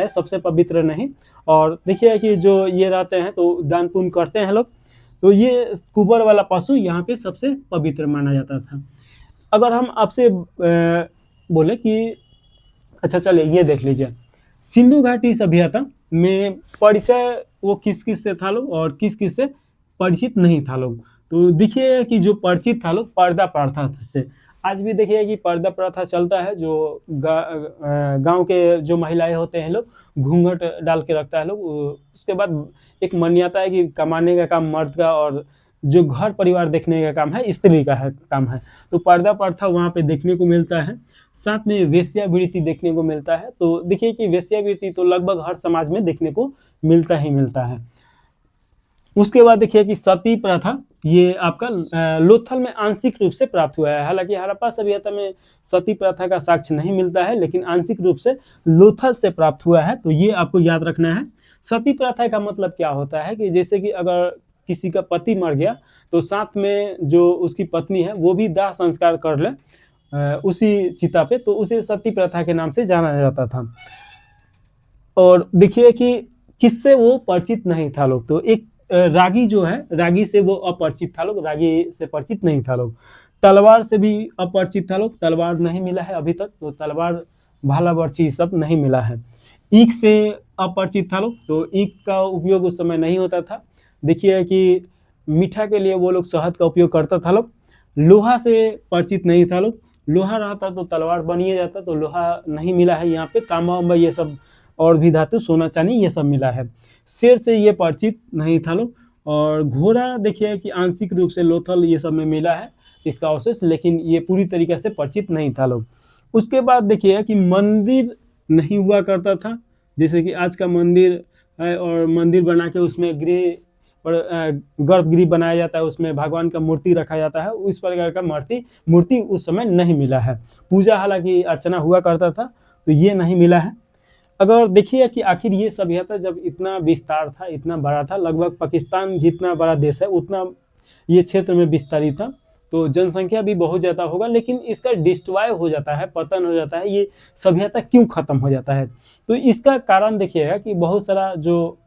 है, सबसे पवित्र नहीं। और देखिए कि जो ये रहते हैं तो दान पुण्य करते हैं लोग, तो ये कुबर वाला पशु यहाँ पे सबसे पवित्र माना जाता था। अगर हम आपसे बोले कि अच्छा चलिए ये देख लीजिए, सिंधु घाटी सभ्यता में परिचय वो किस किस से था लोग और किस किस से परिचित नहीं था लोग। तो देखिए कि जो परिचित था लोग पर्दा प्रथा से, आज भी देखिए कि पर्दा प्रथा चलता है। जो गांव के जो महिलाएं होते हैं लोग घूंघट डाल के रखता है लोग। उसके बाद एक मान्यता है कि कमाने का काम मर्द का और जो घर परिवार देखने का काम है स्त्री का काम है। तो पर्दा प्रथा वहाँ पे देखने को मिलता है। साथ में वेश्यावृत्ति देखने को मिलता है। तो देखिए कि वेश्यावृत्ति तो लगभग हर समाज में देखने को मिलता ही मिलता है। उसके बाद देखिए कि सती प्रथा ये आपका लोथल में आंशिक रूप से प्राप्त हुआ है। हालांकि हड़प्पा सभ्यता में सती प्रथा का साक्ष्य नहीं मिलता है, लेकिन आंशिक रूप से लोथल से प्राप्त हुआ है। तो ये आपको याद रखना है। सती प्रथा का मतलब क्या होता है कि जैसे कि अगर किसी का पति मर गया तो साथ में जो उसकी पत्नी है वो भी दाह संस्कार कर ले उसी चिता पे, तो उसे सती प्रथा के नाम से जाना जाता था। और देखिए कि किससे वो परिचित नहीं था लोग। तो एक रागी जो है, रागी से वो अपरिचित था लोग, रागी से परिचित नहीं था लोग। तलवार से भी अपरिचित था लोग, तलवार नहीं मिला है अभी तक, तो तलवार भाला बर्छी सब नहीं मिला है। ईख से अपरिचित था लोग, तो ईख का उपयोग उस समय नहीं होता था। देखिए कि मीठा के लिए वो लोग शहद का उपयोग करता था लोग। लोहा से परिचित नहीं था लोग, लोहा रहता तो तलवार बनिए जाता, तो लोहा नहीं मिला है यहाँ पे। तांबा वांबा ये सब और भी धातु सोना चांदी ये सब मिला है। शेर से ये परिचित नहीं था लोग। और घोड़ा देखिए कि आंशिक रूप से लोथल ये सब में मिला है इसका अवशेष, लेकिन ये पूरी तरीके से परिचित नहीं था लोग। उसके बाद देखिए कि मंदिर नहीं हुआ करता था, जैसे कि आज का मंदिर है और मंदिर बना के उसमें गर्भगृह बनाया जाता है, उसमें भगवान का मूर्ति रखा जाता है। उस प्रकार का मूर्ति उस समय नहीं मिला है। पूजा हालांकि अर्चना हुआ करता था, तो ये नहीं मिला है। अगर देखिए कि आखिर ये सभ्यता जब इतना विस्तार था, इतना बड़ा था, लगभग पाकिस्तान जितना बड़ा देश है उतना ये क्षेत्र में विस्तारित था, तो जनसंख्या भी बहुत ज़्यादा होगा, लेकिन इसका डिस्ट्रॉय हो जाता है, पतन हो जाता है। ये सभ्यता क्यों खत्म हो जाता है? तो इसका कारण देखिएगा कि बहुत सारा जो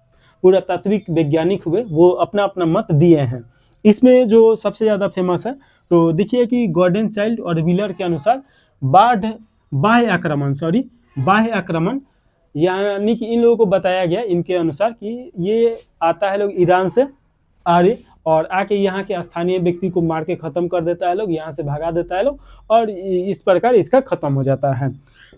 पुरातात्विक वैज्ञानिक हुए वो अपना अपना मत दिए हैं। इसमें जो सबसे ज़्यादा फेमस है, तो देखिए कि गॉर्डन चाइल्ड और व्हीलर के अनुसार बाह्य आक्रमण यानी कि इन लोगों को बताया गया इनके अनुसार कि ये आता है लोग ईरान से आर्य, और आके यहाँ के स्थानीय व्यक्ति को मार के खत्म कर देता है लोग, यहाँ से भगा देता है लोग, और इस प्रकार इसका खत्म हो जाता है।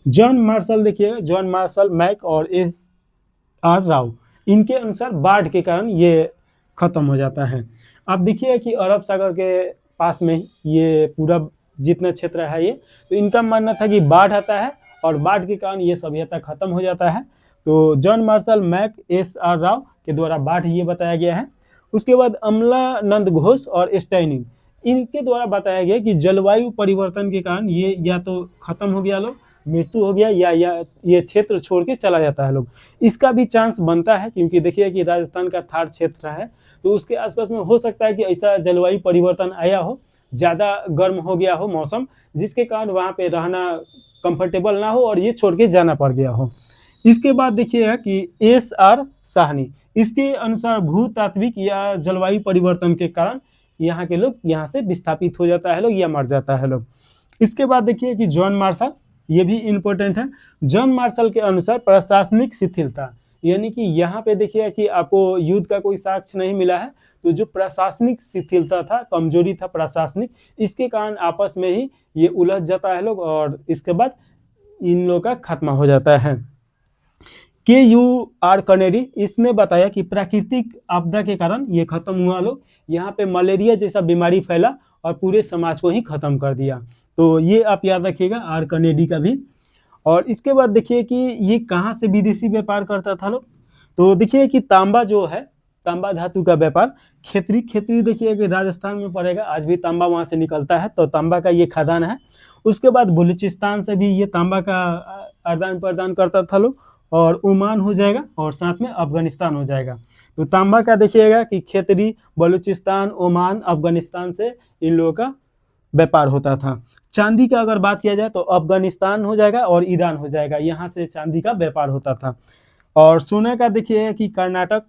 जॉन मार्शल देखिएगा, जॉन मार्शल, मैक और एस.आर. राव, इनके अनुसार बाढ़ के कारण ये खत्म हो जाता है। आप देखिए कि अरब सागर के पास में ये पूरा जितना क्षेत्र है ये, तो इनका मानना था कि बाढ़ आता है और बाढ़ के कारण ये सभ्यता खत्म हो जाता है। तो John Marshall, Mac, S R. Rao के द्वारा बाढ़ ये बताया गया है। उसके बाद अमलानंद घोष और स्टाइनिंग, इनके द्वारा बताया गया कि जलवायु परिवर्तन के कारण ये या तो खत्म हो गया लोग, मृत्यु हो गया, या ये क्षेत्र छोड़ के चला जाता है लोग। इसका भी चांस बनता है, क्योंकि देखिए कि राजस्थान का थार क्षेत्र है, तो उसके आसपास में हो सकता है कि ऐसा जलवायु परिवर्तन आया हो, ज़्यादा गर्म हो गया हो मौसम, जिसके कारण वहाँ पे रहना कंफर्टेबल ना हो और ये छोड़ के जाना पड़ गया हो। इसके बाद देखिएगा कि एस.आर. साहनी, इसके अनुसार भूतात्विक या जलवायु परिवर्तन के कारण यहाँ के लोग यहाँ से विस्थापित हो जाता है लोग या मर जाता है लोग। इसके बाद देखिए कि जॉन मार्शल, ये भी इम्पोर्टेंट है। जॉन मार्शल के अनुसार प्रशासनिक शिथिलता, यानी कि यहाँ पे देखिए कि आपको युद्ध का कोई साक्ष्य नहीं मिला है। तो जो प्रशासनिक शिथिलता था, कमजोरी था प्रशासनिक, इसके कारण आपस में ही ये उलझ जाता है लोग और इसके बाद इन लोगों का खात्मा हो जाता है। KUR कनेडी इसने बताया कि प्राकृतिक आपदा के कारण ये खत्म हुआ लोग, यहाँ पे मलेरिया जैसा बीमारी फैला और पूरे समाज को ही खत्म कर दिया। तो ये आप याद रखिएगा आर कनेडी का भी। और इसके बाद देखिए कि ये कहाँ से विदेशी व्यापार करता था लोग, तो देखिए कि तांबा जो है, तांबा धातु का व्यापार, खेतरी, खेतरी देखिए कि राजस्थान में पड़ेगा, आज भी तांबा वहाँ से निकलता है, तो तांबा का ये खदान है। उसके बाद बलूचिस्तान से भी ये तांबा का आदान प्रदान करता था लोग, और ओमान हो जाएगा और साथ में अफगानिस्तान हो जाएगा। तो तांबा का देखिएगा कि खेतरी, बलूचिस्तान, ओमान, अफगानिस्तान से इन लोगों का व्यापार होता था। चांदी का अगर बात किया जाए तो अफगानिस्तान हो जाएगा और ईरान हो जाएगा, यहाँ से चांदी का व्यापार होता था। और सोने का देखिए कि कर्नाटक,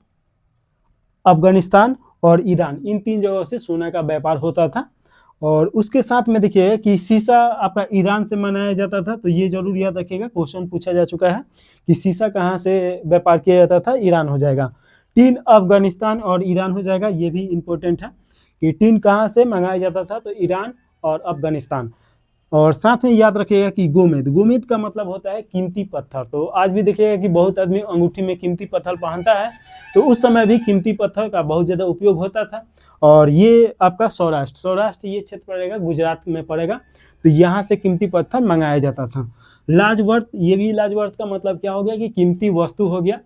अफगानिस्तान और ईरान, इन 3 जगहों से सोने का व्यापार होता था। और उसके साथ में देखिए कि शीशा आपका ईरान से मनाया जाता था, तो ये जरूर याद रखिएगा, क्वेश्चन पूछा जा चुका है कि शीशा कहाँ से व्यापार किया जाता था, ईरान हो जाएगा। टीन अफगानिस्तान और ईरान हो जाएगा, ये भी इंपॉर्टेंट है कि टीन कहाँ से मंगाया जाता था, तो ईरान और अफगानिस्तान। और साथ में याद रखिएगा कि गोमेद, गोमेद का मतलब होता है कीमती पत्थर। तो आज भी देखिएगा कि बहुत आदमी अंगूठी में कीमती पत्थर पहनता है, तो उस समय भी कीमती पत्थर का बहुत ज़्यादा उपयोग होता था। और ये आपका सौराष्ट्र, सौराष्ट्र ये क्षेत्र पड़ेगा, गुजरात में पड़ेगा, तो यहाँ से कीमती पत्थर मंगाया जाता था। लाजवर्थ, ये भी लाजवर्थ का मतलब क्या हो गया कि कीमती वस्तु हो गया।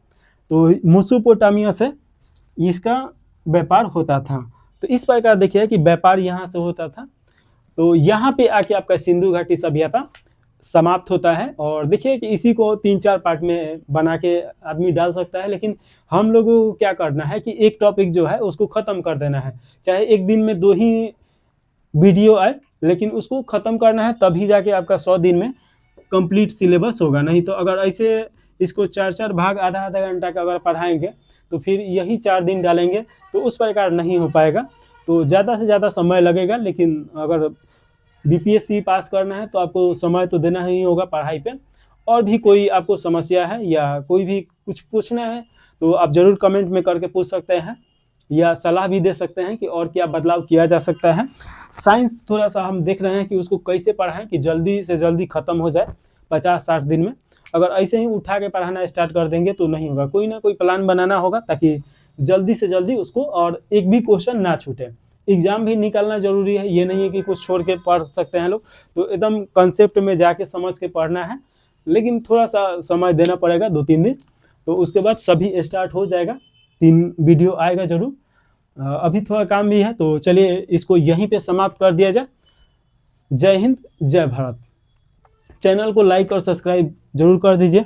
तो मेसोपोटामिया से इसका व्यापार होता था। तो इस प्रकार देखिए कि व्यापार यहाँ से होता था। तो यहाँ पे आके आपका सिंधु घाटी सभ्यता समाप्त होता है। और देखिए कि इसी को 3-4 पार्ट में बना के आदमी डाल सकता है, लेकिन हम लोगों को क्या करना है कि एक टॉपिक जो है उसको ख़त्म कर देना है, चाहे एक दिन में 2 ही वीडियो आए, लेकिन उसको ख़त्म करना है, तभी जाके आपका 100 दिन में कंप्लीट सिलेबस होगा। नहीं तो अगर ऐसे इसको 4-4 भाग आधा-आधा घंटा का अगर पढ़ाएंगे तो फिर यही 4 दिन डालेंगे, तो उस प्रकार नहीं हो पाएगा। तो ज़्यादा से ज़्यादा समय लगेगा, लेकिन अगर BPSC पास करना है तो आपको समय तो देना ही होगा पढ़ाई पे। और भी कोई आपको समस्या है या कोई भी कुछ पूछना है तो आप ज़रूर कमेंट में करके पूछ सकते हैं, या सलाह भी दे सकते हैं कि और क्या बदलाव किया जा सकता है। साइंस थोड़ा सा हम देख रहे हैं कि उसको कैसे पढ़ाएं कि जल्दी से जल्दी ख़त्म हो जाए 50-60 दिन में। अगर ऐसे ही उठा के पढ़ाना स्टार्ट कर देंगे तो नहीं होगा, कोई ना कोई प्लान बनाना होगा ताकि जल्दी से जल्दी उसको और एक भी क्वेश्चन ना छूटे। एग्जाम भी निकालना जरूरी है, ये नहीं है कि कुछ छोड़ के पढ़ सकते हैं लोग, तो एकदम कंसेप्ट में जाके समझ के पढ़ना है, लेकिन थोड़ा सा समय देना पड़ेगा 2-3 दिन, तो उसके बाद सभी स्टार्ट हो जाएगा। 3 वीडियो आएगा जरूर। अभी थोड़ा काम भी है, तो चलिए इसको यहीं पे समाप्त कर दिया जाए। जय हिंद, जय भारत। चैनल को लाइक और सब्सक्राइब जरूर कर दीजिए।